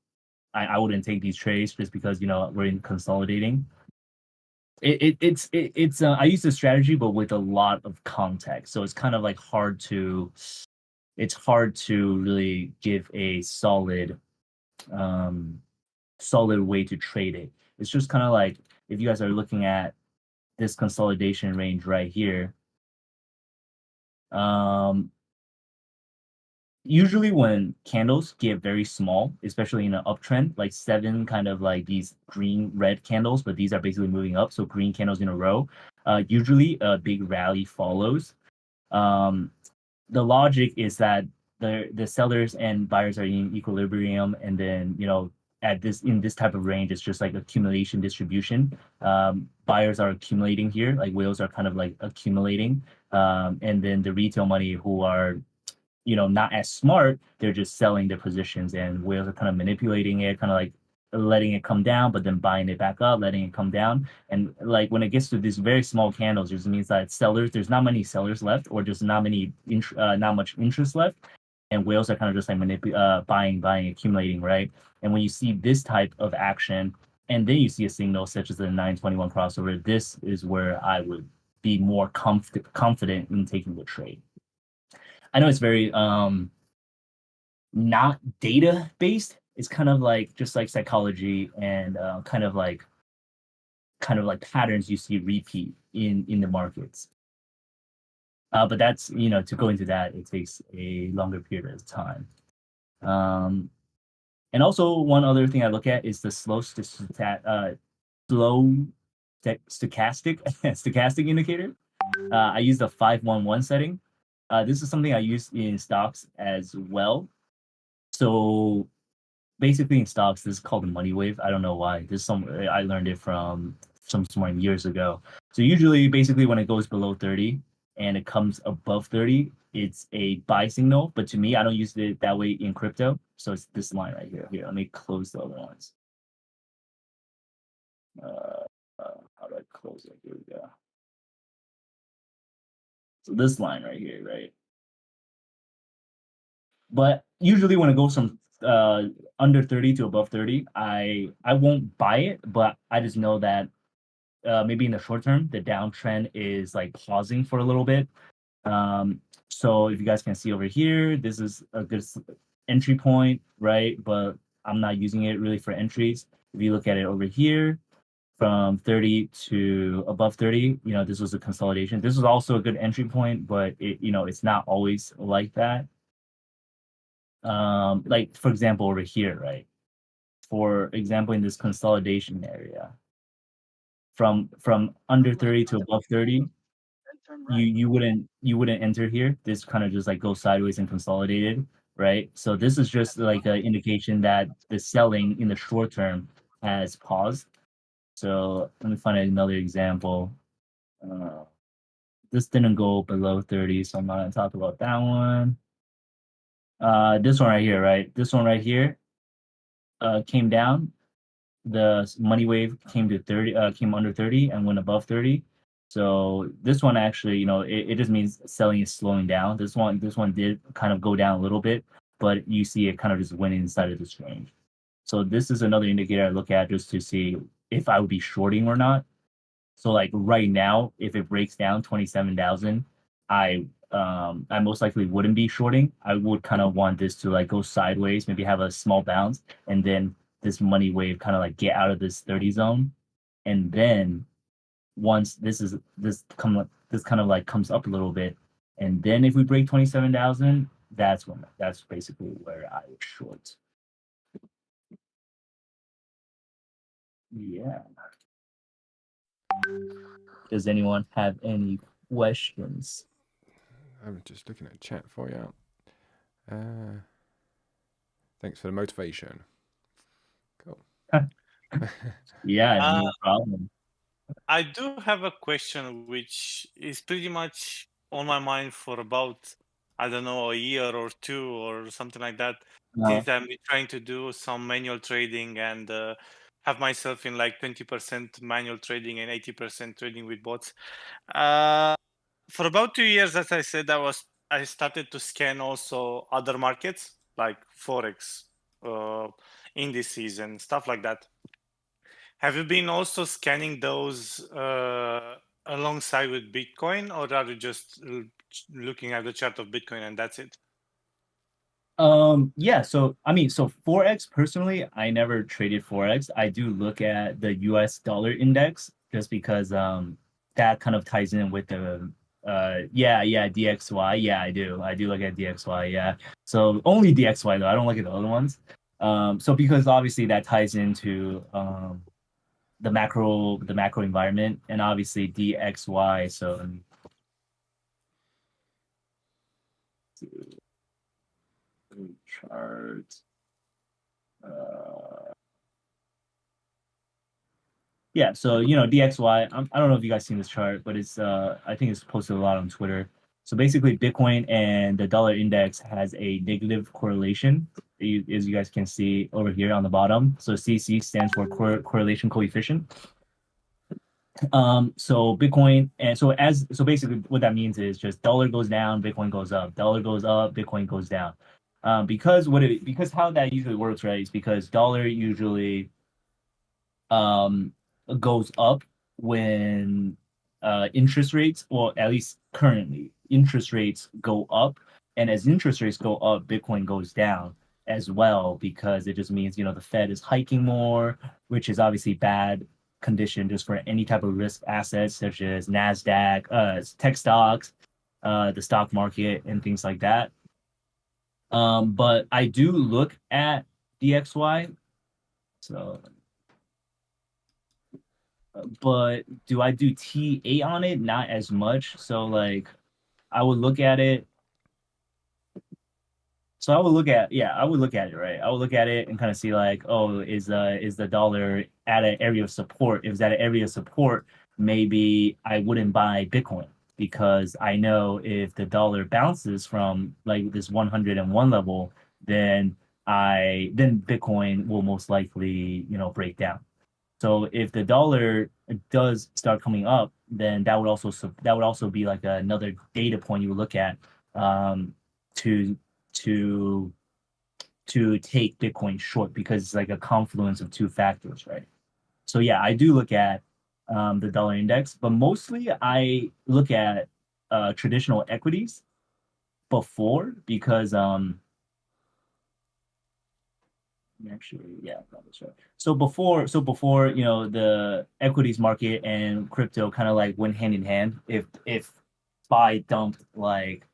I wouldn't take these trades just because we're in consolidating. It's I use this strategy, but with a lot of context, so it's kind of like hard to really give a solid way to trade it. It's just kind of like if you guys are looking at this consolidation range right here. Usually when candles get very small, especially in an uptrend, like 7 kind of like these green red candles, but these are basically moving up, so green candles in a row, usually a big rally follows. The logic is that the sellers and buyers are in equilibrium, and then in this type of range, it's just like accumulation distribution. Buyers are accumulating here, like whales are kind of like accumulating, and then the retail money who are not as smart, they're just selling their positions, and whales are kind of manipulating it, kind of like letting it come down, but then buying it back up, letting it come down. And like when it gets to these very small candles, it just means that there's not many sellers left, or just not much interest left. And whales are kind of just like buying, accumulating, right? And when you see this type of action, and then you see a signal such as the 921 crossover, this is where I would be more confident in taking the trade. I know it's very not data based. It's kind of like just like psychology and kind of like patterns you see repeat in the markets. But that's to go into that, it takes a longer period of time. And also one other thing I look at is the slow stochastic indicator. I use the 511 setting. This is something I use in stocks as well. So basically in stocks, this is called the money wave. I don't know why. I learned it from someone years ago. So usually, basically, when it goes below 30 and it comes above 30, it's a buy signal. But to me, I don't use it that way in crypto. So it's this line right here. Here, let me close the other ones. How do I close it? Here we go. So this line right here, right? But usually when it goes from under 30 to above 30, I won't buy it, but I just know that maybe in the short term, the downtrend is like pausing for a little bit. So if you guys can see over here, this is a good entry point, right? But I'm not using it really for entries. If you look at it over here, from 30 to above 30, this was a consolidation. This was also a good entry point, but it's not always like that. Like for example over here, right? For example, in this consolidation area, from under 30 to above 30, you wouldn't enter here. This kind of just like goes sideways and consolidated, right? So this is just like an indication that the selling in the short term has paused. So let me find another example. This didn't go below 30, so I'm not gonna talk about that one. This one right here, right? This one right here came down. The money wave came to 30, came under 30 and went above 30. So this one actually, it just means selling is slowing down. This one did kind of go down a little bit, but you see it kind of just went inside of this range. So this is another indicator I look at just to see if I would be shorting or not. So like right now, if it breaks down 27,000, I most likely wouldn't be shorting. I would kind of want this to like go sideways, maybe have a small bounce, and then this money wave kind of like get out of this 30 zone, and then once this kind of like comes up a little bit, and then if we break 27,000, that's basically where I would short. Yeah. Does anyone have any questions? I'm just looking at chat for you. Thanks for the motivation. Cool. Yeah, no problem. I do have a question which is pretty much on my mind for about, I don't know, a year or two or something like that. Since I'm trying to do some manual trading and have myself in like 20% manual trading and 80% trading with bots. For about 2 years, as I said, I started to scan also other markets like Forex, indices and stuff like that. Have you been also scanning those alongside with Bitcoin, or are you just looking at the chart of Bitcoin and that's it? Yeah, so I mean, so Forex personally, I never traded Forex. I do look at the US dollar index just because that kind of ties in with the DXY. Yeah, I do look at DXY. Yeah, so only DXY though. I don't look at the other ones. So because obviously that ties into the macro environment, and obviously DXY. So chart. Yeah, so DXY. I don't know if you guys seen this chart, but it's I think it's posted a lot on Twitter. So basically, Bitcoin and the dollar index has a negative correlation, as you guys can see over here on the bottom. So CC stands for correlation coefficient. So Bitcoin so basically what that means is just dollar goes down, Bitcoin goes up, dollar goes up, Bitcoin goes down. Because how that usually works, right, is because dollar usually goes up when interest rates, or at least currently interest rates go up, and as interest rates go up, Bitcoin goes down as well, because it just means the Fed is hiking more, which is obviously bad condition just for any type of risk assets such as NASDAQ, tech stocks, the stock market, and things like that. But I do look at DXY. So, but do I do TA on it? Not as much. So like, I would look at it. So I would look at it, right? I would look at it and kind of see like, oh, is the dollar at an area of support? If it's at an area of support, maybe I wouldn't buy Bitcoin, because I know if the dollar bounces from like this 101 level, then Bitcoin will most likely break down. So if the dollar does start coming up, then that would also be like another data point you would look at to take Bitcoin short, because it's like a confluence of two factors, right? So yeah, I do look at the dollar index, but mostly I look at traditional equities before, because actually, yeah, that's right. So before the equities market and crypto kind of like went hand in hand. If SPY dumped like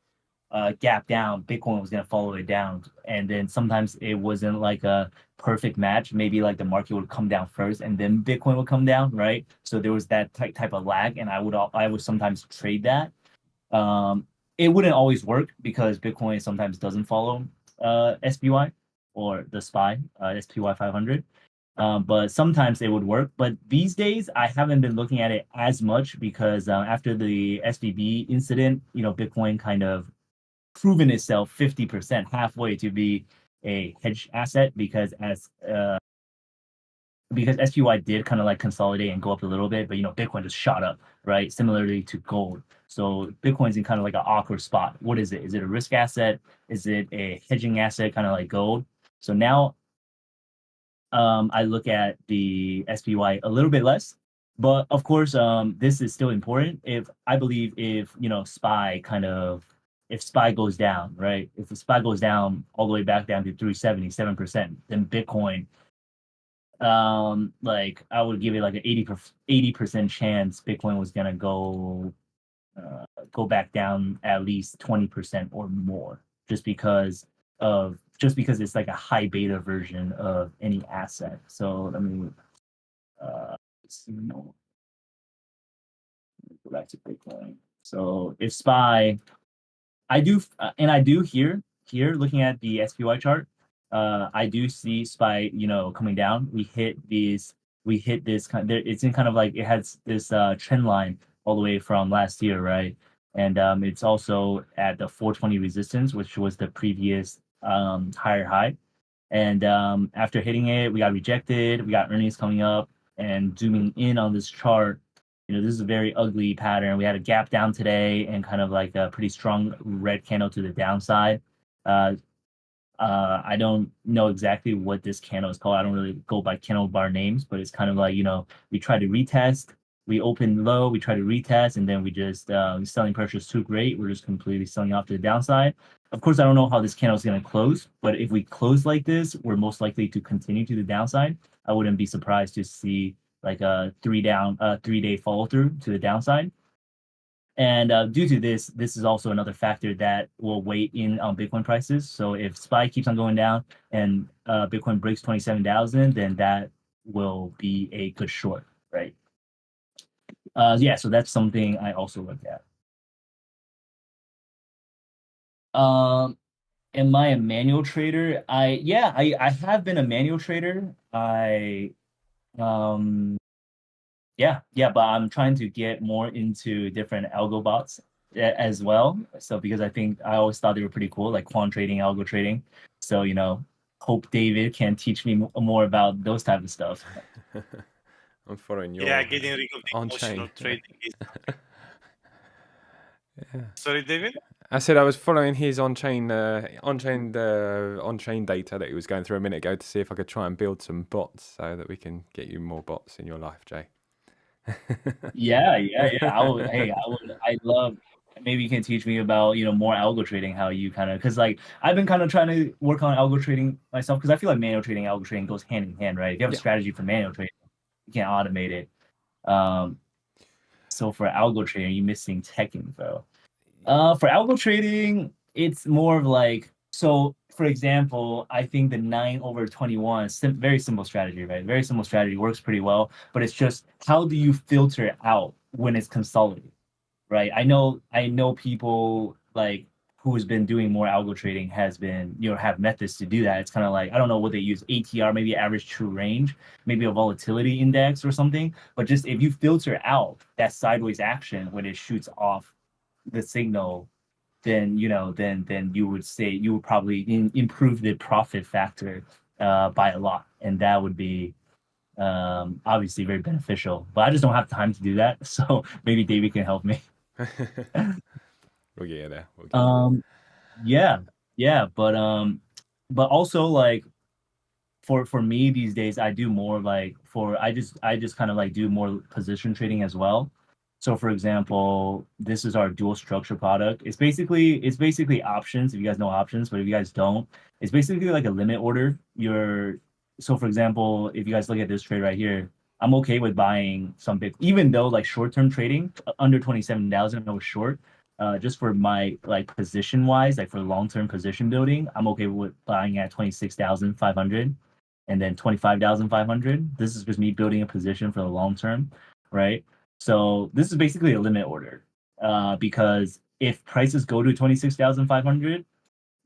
gap down, Bitcoin was gonna follow it down, and then sometimes it wasn't like a perfect match. Maybe like the market would come down first, and then Bitcoin would come down, right? So there was that type of lag, and I would sometimes trade that. It wouldn't always work, because Bitcoin sometimes doesn't follow SPY or the SPY, SPY 500. But sometimes it would work. But these days, I haven't been looking at it as much, because after the SVB incident, Bitcoin kind of proven itself 50% halfway to be a hedge asset, because as because SPY did kind of like consolidate and go up a little bit, but Bitcoin just shot up, right? Similarly to gold. So Bitcoin's in kind of like an awkward spot. What is it? Is it a risk asset? Is it a hedging asset, kind of like gold? So now I look at the SPY a little bit less, but of course, this is still important. If SPY goes down, right? If the SPY goes down all the way back down to 377%, then Bitcoin, like I would give it like an 80% chance Bitcoin was gonna go back down at least 20% or more, just because it's like a high beta version of any asset. So let me go back to Bitcoin. So if SPY, I do here looking at the SPY chart, I do see SPY, coming down. We hit this kind of, it's in kind of like, it has this trend line all the way from last year, right? And it's also at the 420 resistance, which was the previous higher high. And after hitting it, we got rejected. We got earnings coming up, and zooming in on this chart, this is a very ugly pattern. We had a gap down today and kind of like a pretty strong red candle to the downside. I don't know exactly what this candle is called. I don't really go by candle bar names, but it's kind of like, we try to retest, we open low, we try to retest, and then we just, selling pressure is too great. We're just completely selling off to the downside. Of course, I don't know how this candle is going to close, but if we close like this, we're most likely to continue to the downside. I wouldn't be surprised to see like a 3-day follow through to the downside. And due to this is also another factor that will weigh in on Bitcoin prices. So if SPY keeps on going down and Bitcoin breaks 27,000, then that will be a good short, right? Yeah, so that's something I also look at. Am I a manual trader? I have been a manual trader. But I'm trying to get more into different algo bots as well. So because I think I always thought they were pretty cool, like quant trading, algo trading. So hope David can teach me more about those type of stuff. I'm following your getting rid of the emotional trading. Yeah. Sorry, David? I said I was following his on-chain data that he was going through a minute ago to see if I could try and build some bots so that we can get you more bots in your life, Jay. Yeah. I love. Maybe you can teach me about more algo trading, how you kind of, because like I've been kind of trying to work on algo trading myself, because I feel like manual trading and algo trading goes hand in hand, right? If you have a strategy for manual trading, you can't automate it. So for algo trading, you're missing tech info. For algo trading, it's more of like, so for example, I think the 9/21 is very simple strategy, right? Very simple strategy, works pretty well, but it's just how do you filter out when it's consolidated, right? I know people like who has been doing more algo trading has been, have methods to do that. It's kind of like, I don't know what they use, ATR, maybe average true range, maybe a volatility index or something. But just if you filter out that sideways action when it shoots off the signal, then then you would probably improve the profit factor by a lot, and that would be obviously very beneficial. But I just don't have time to do that, so maybe David can help me. We'll get you there. But also like for me these days, I do more like I just kind of like do more position trading as well. So for example, this is our dual structure product. It's basically options, if you guys know options, but if you guys don't, it's basically like a limit order. So for example, if you guys look at this trade right here, I'm okay with buying some Bitcoin, even though like short-term trading under 27,000 I was short. Just for my like position wise, like for long-term position building, I'm okay with buying at 26,500 and then 25,500. This is just me building a position for the long term, right? So this is basically a limit order, because if prices go to 26,500,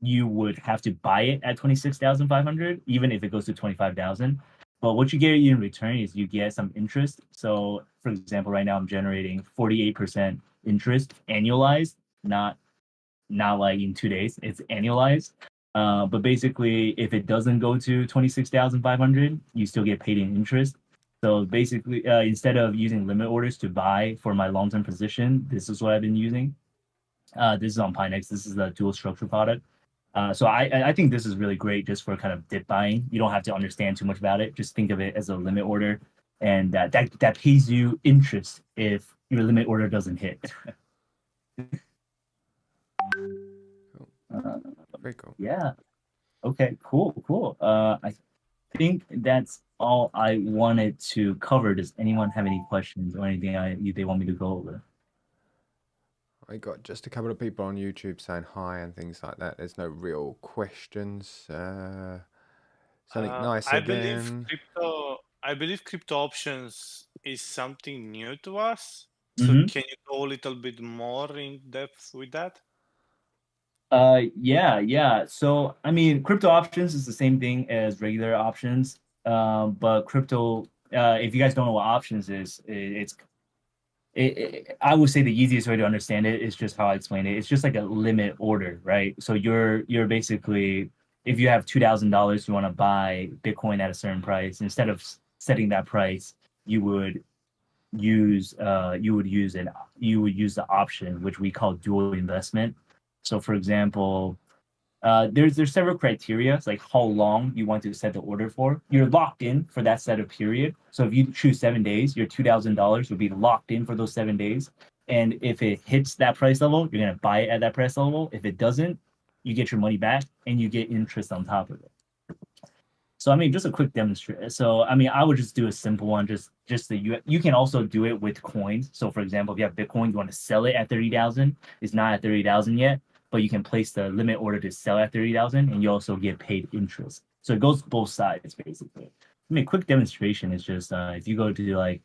you would have to buy it at 26,500, even if it goes to 25,000. But what you get in return is you get some interest. So for example, right now I'm generating 48% interest annualized, not like in 2 days, it's annualized. But basically, if it doesn't go to 26,500, you still get paid in interest. So basically, instead of using limit orders to buy for my long-term position, this is what I've been using. This is on Pionex. This is a dual structure product. So I think this is really great just for kind of dip buying. You don't have to understand too much about it. Just think of it as a limit order, and that pays you interest if your limit order doesn't hit. Very cool. Yeah. Okay. Cool. I think that's all I wanted to cover. Does anyone have any questions or anything they want me to go over? I got just a couple of people on YouTube saying hi and things like that. There's no real questions. Something nice again. I believe crypto options is something new to us. So Mhm. can you go a little bit more in depth with that? Yeah. So I mean, crypto options is the same thing as regular options. But crypto, if you guys don't know what options is, I would say the easiest way to understand it is just how I explain it. It's just like a limit order, right? So you're basically, if you have $2,000, you want to buy Bitcoin at a certain price. Instead of setting that price, you would use the option, which we call dual investment. So for example, there's several criteria, it's like how long you want to set the order for. You're locked in for that set of period. So if you choose 7 days, your $2,000 would be locked in for those 7 days. And if it hits that price level, you're gonna buy it at that price level. If it doesn't, you get your money back and you get interest on top of it. So I mean, just a quick demonstration. So I mean, I would just do a simple one. You can also do it with coins. So for example, if you have Bitcoin, you want to sell it at 30,000. It's not at 30,000 yet, but you can place the limit order to sell at 30,000, and you also get paid interest. So it goes both sides basically. I mean, quick demonstration is just if you go to like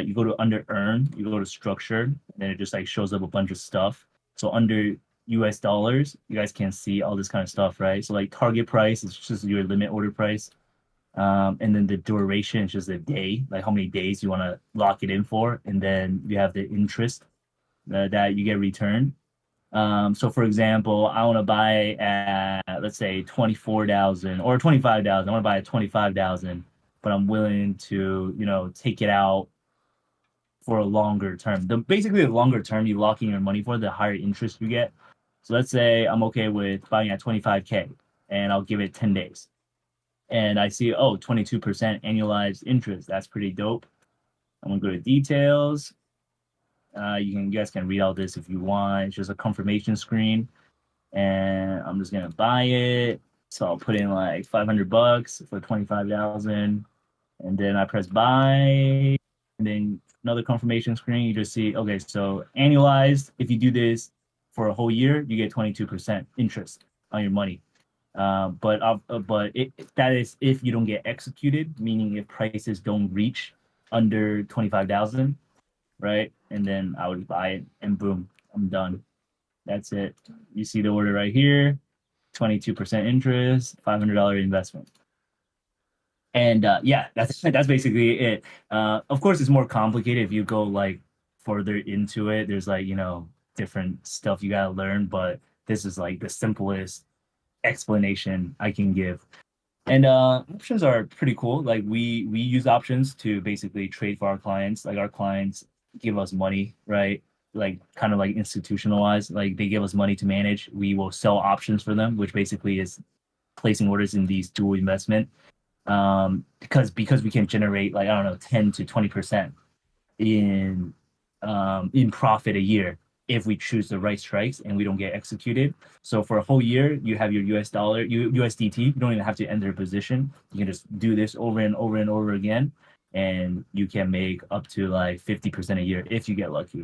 you go to under earn, you go to structure, and then it just like shows up a bunch of stuff. So under US dollars, you guys can see all this kind of stuff, right? So like target price is just your limit order price. And then the duration is just a day, like how many days you want to lock it in for. And then you have the interest that you get returned. So for example, I want to buy at, let's say 24,000 or 25,000. I want to buy at 25,000, but I'm willing to, take it out for a longer term. Basically the longer term you lock in your money for, the higher interest you get. So let's say I'm okay with buying at 25K and I'll give it 10 days. And I see, 22% annualized interest. That's pretty dope. I'm gonna go to details. You guys can read all this if you want. It's just a confirmation screen. And I'm just gonna buy it. So I'll put in like $500 for 25,000. And then I press buy. And then another confirmation screen. You just see, okay, so annualized, if you do this for a whole year, you get 22% interest on your money. But that is if you don't get executed, meaning if prices don't reach under 25,000, right? And then I would buy it, and boom, I'm done. That's it. You see the order right here, 22% interest, $500 investment. And yeah, that's basically it. Of course, it's more complicated if you go like further into it. There's like different stuff you gotta learn, but this is like the simplest explanation I can give. And options are pretty cool. Like we use options to basically trade for our clients. Like our clients give us money, right? Like kind of like institutionalized. Like they give us money to manage. We will sell options for them, which basically is placing orders in these dual investment. Because we can generate like, I don't know, 10 to 20% in profit a year if we choose the right strikes and we don't get executed. So for a whole year, you have your US dollar, USDT. You don't even have to enter a position. You can just do this over and over and over again, and you can make up to like 50% a year if you get lucky.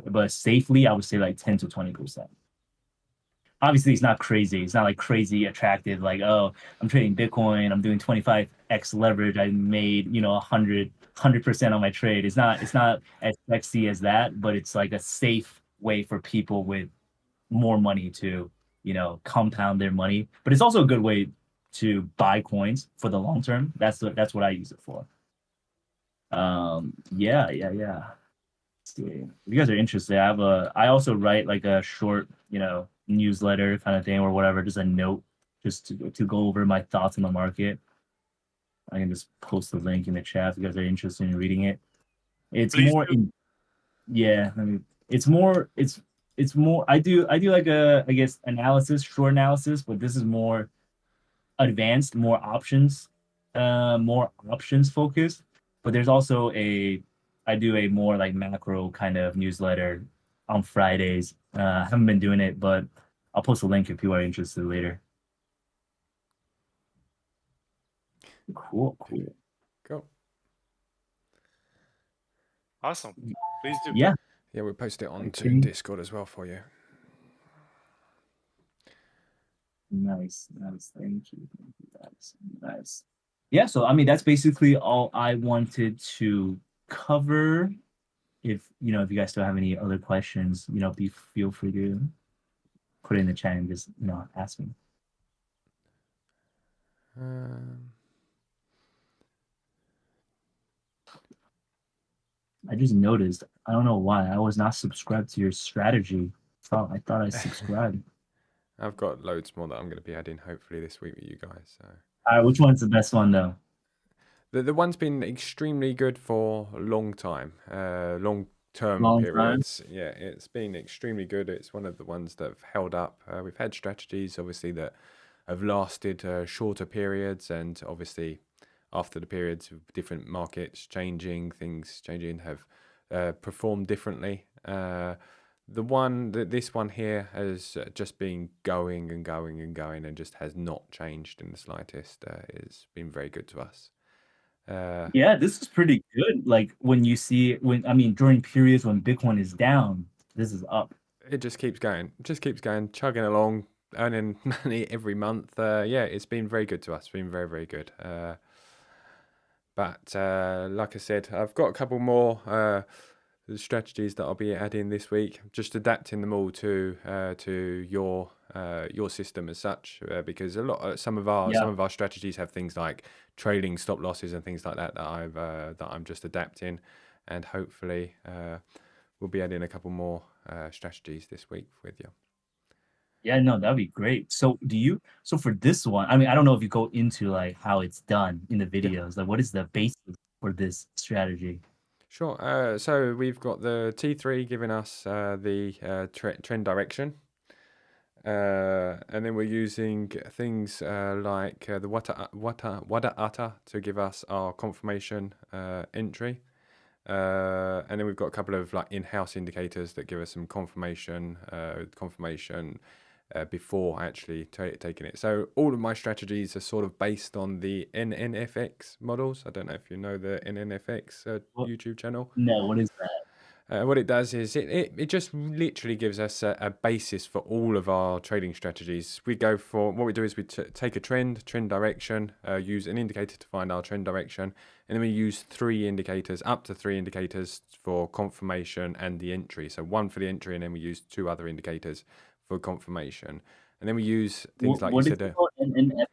But safely, I would say like 10 to 20%. Obviously, it's not crazy. It's not like crazy attractive. Like, oh, I'm trading Bitcoin. I'm doing 25x leverage. I made 100% on my trade. It's not as sexy as that, but it's like a safe way for people with more money to compound their money. But it's also a good way to buy coins for the long term. That's what I use it for. Yeah. See. If you guys are interested, I also write like a short newsletter kind of thing or whatever, just a note just to go over my thoughts on the market. I can just post the link in the chat if you guys are interested in reading it. It's Please more do. in, yeah. I mean, it's more. It's more. I do like a, I guess, short analysis, but this is more advanced, more options focused. But there's also I do a more like macro kind of newsletter on Fridays. I haven't been doing it, but I'll post a link if you are interested later. Cool. Cool. Awesome. Please do. Yeah. Yeah, we'll post it onto Discord as well for you. Nice. Thank you. Nice. Yeah, so I mean that's basically all I wanted to cover. If you guys still have any other questions, feel free to put it in the chat and just ask me. I just noticed, I don't know why, I was not subscribed to your strategy. I thought I subscribed. I've got loads more that I'm going to be adding hopefully this week with you guys. So. All right, which one's the best one though? The one's been extremely good for a long time, long-term periods. Time. Yeah, it's been extremely good. It's one of the ones that have held up. We've had strategies, obviously, that have lasted shorter periods, and obviously, after the periods of different markets changing, things changing, have performed differently. This one here has just been going and going and going, and just has not changed in the slightest. It's been very good to us. Yeah, this is pretty good. Like during periods when Bitcoin is down, this is up. It just keeps going, chugging along, earning money every month. Yeah, it's been very good to us. It's been very, very good. But like I said, I've got a couple more strategies that I'll be adding this week, just adapting them all to your system as such, because some of our strategies have things like trailing stop losses and things like that that I'm just adapting, and hopefully we'll be adding a couple more strategies this week with you. Yeah, no, that'd be great. So for this one, I mean, I don't know if you go into like how it's done in the videos, like what is the basis for this strategy? Sure. So we've got the T3 giving us the trend direction. And then we're using things like the Wada Ata to give us our confirmation entry. And then we've got a couple of like in-house indicators that give us some confirmation before actually taking it. So all of my strategies are sort of based on the NNFX models. I don't know if you know the NNFX YouTube channel. No, what is that? What it does is it just literally gives us a basis for all of our trading strategies. What we do is we take a trend direction, use an indicator to find our trend direction, and then we use up to three indicators for confirmation and the entry. So one for the entry, and then we use two other indicators for confirmation. And then we use things like you said. What is it called? NNFX?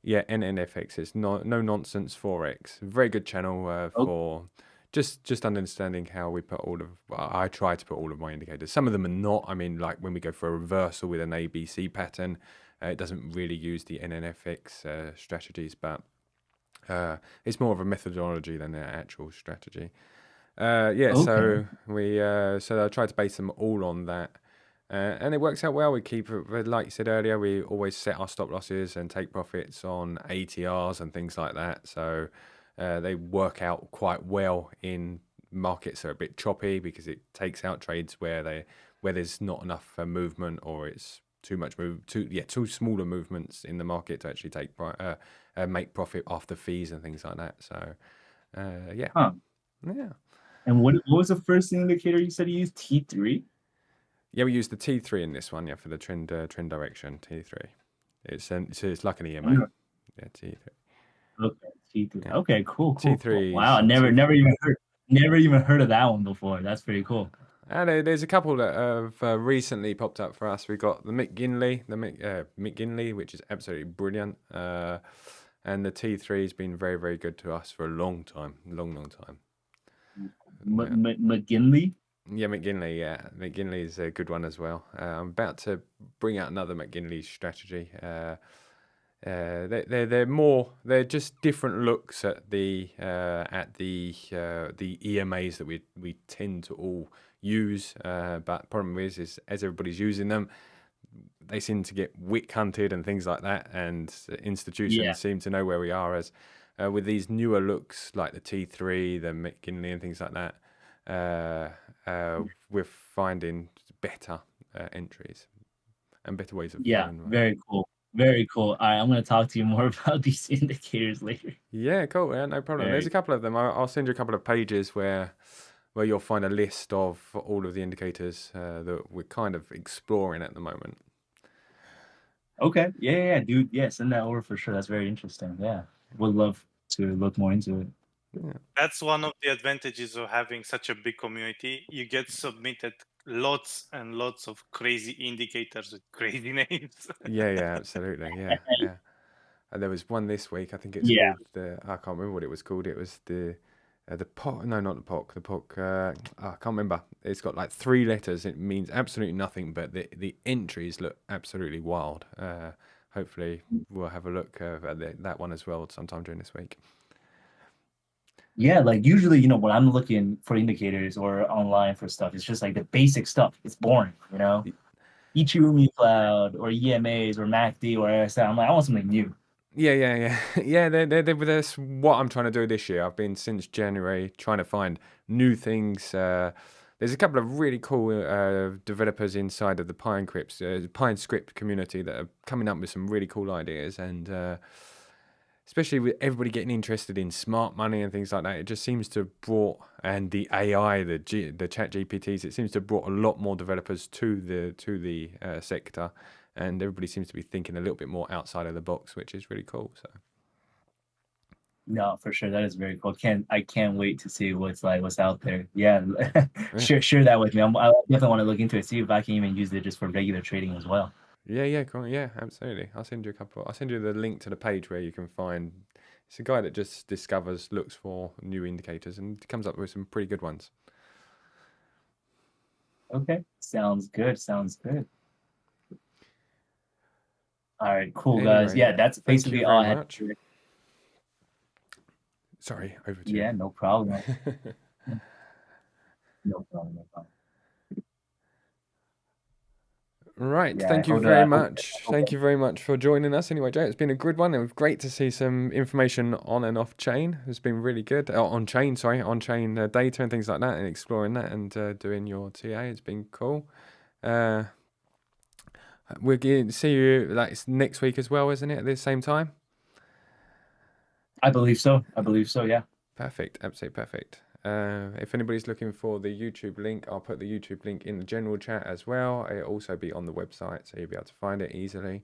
Yeah, NNFX. It's no nonsense FOREX. Very good channel for just understanding how we put I try to put all of my indicators. Some of them are not. I mean, like when we go for a reversal with an ABC pattern, it doesn't really use the NNFX strategies, but it's more of a methodology than an actual strategy. So I try to base them all on that. And it works out well. We keep, like you said earlier, we always set our stop losses and take profits on ATRs and things like that. So they work out quite well in markets that are a bit choppy, because it takes out trades where there's not enough movement, or it's too smaller movements in the market to actually make profit after fees and things like that. So yeah. And what was the first indicator you said you used? T3? Yeah, we use the T3 in this one, for the trend direction, T3. It's like an EMA. Yeah, T3. Okay, T3. Yeah. Okay, cool. T3. Wow, never even heard of that one before. That's pretty cool. And there's a couple that have recently popped up for us. We got the McGinley, which is absolutely brilliant. And the T3 has been very, very good to us for a long time, long time. McGinley? Yeah, McGinley. Yeah, McGinley is a good one as well. I'm about to bring out another McGinley strategy. they're just different looks at the EMAs that we tend to all use. But problem is as everybody's using them, they seem to get wick hunted and things like that, and institutions seem to know where we are. As with these newer looks like the T3, the McKinley, and things like that, we're finding better entries and better ways of Yeah, very cool. Very cool. All right, I'm going to talk to you more about these indicators later. Yeah, cool. Yeah, no problem. There's a couple of them. I'll send you a couple of pages where you'll find a list of all of the indicators that we're kind of exploring at the moment. Okay. Yeah, dude. Yeah, send that over for sure. That's very interesting. Yeah, would love to look more into it. Yeah. That's one of the advantages of having such a big community. You get submitted lots and lots of crazy indicators with crazy names. Yeah, absolutely. Yeah. And there was one this week. I think it's Yeah. called I can't remember what it was called. It was the POC. No, not the POC. The POC. I can't remember. It's got like 3 letters. It means absolutely nothing, but the entries look absolutely wild. Hopefully, we'll have a look at that one as well sometime during this week. Yeah, like usually, you know, when I'm looking for indicators or online for stuff, it's just like the basic stuff. It's boring, you know. Ichirumi Cloud or EMAs or MACD or RSI. I'm like, I want something new. Yeah. That's what I'm trying to do this year. I've been since January trying to find new things. There's a couple of really cool developers inside of the PineScript community that are coming up with some really cool ideas, and especially with everybody getting interested in smart money and things like that, it just seems to have brought, and the AI, the chat GPTs, it seems to have brought a lot more developers to the sector, and everybody seems to be thinking a little bit more outside of the box, which is really cool. So no, for sure, that is very cool. I can't wait to see what's out there. Yeah, share that with me. I definitely want to look into it, see if I can even use it just for regular trading as well. Yeah, cool. Yeah, absolutely. I'll send you the link to the page where you can find. It's a guy that just looks for new indicators and comes up with some pretty good ones. Okay, sounds good. All right, cool, guys. Anyway, Yeah, that's basically all I had. Much. Sorry, over to you. Yeah, no problem. No problem. Right, yeah, thank you very much. Thank you very much for joining us. Anyway, Jay, it's been a good one. It was great to see some information on and off chain. It's been really good. On chain data and things like that, and exploring that and doing your TA. It's been cool. We're going to see you next week as well, isn't it? At the same time. I believe so. Yeah. Perfect. Absolutely perfect. If anybody's looking for the YouTube link, I'll put the YouTube link in the general chat as well. It'll also be on the website, so you'll be able to find it easily.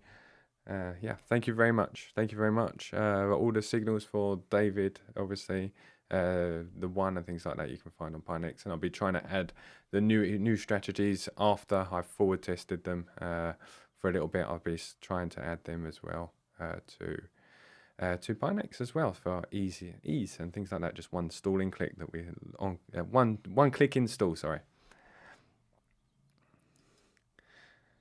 Yeah, thank you very much. All the signals for David, obviously, the one and things like that you can find on Pionex, and I'll be trying to add the new strategies after I've forward tested them for a little bit. I'll be trying to add them as well to Pionex as well for ease and things like that. Just one stalling click that we on one click install. Sorry.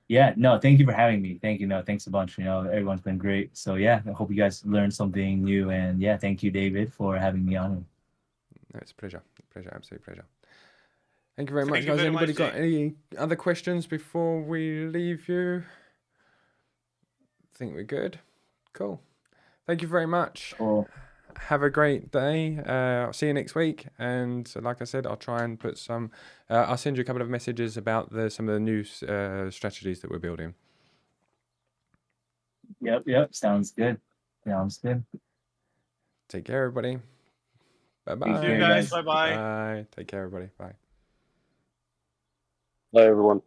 Yeah, no, thank you for having me. Thank you. No, thanks a bunch. You know, everyone's been great. So yeah, I hope you guys learned something new. And yeah, thank you, David, for having me on. No, it's a pleasure. Absolute pleasure. Thank you very much, guys. Anybody got any other questions before we leave you? I think we're good. Cool. Thank you very much. Cool. Have a great day. I'll see you next week. And like I said, I'll try and put some. I'll send you a couple of messages about some of the new strategies that we're building. Yep. Sounds good. Take care, everybody. Bye-bye. See you guys. Bye-bye. Bye. Take care, everybody. Bye. Bye, everyone.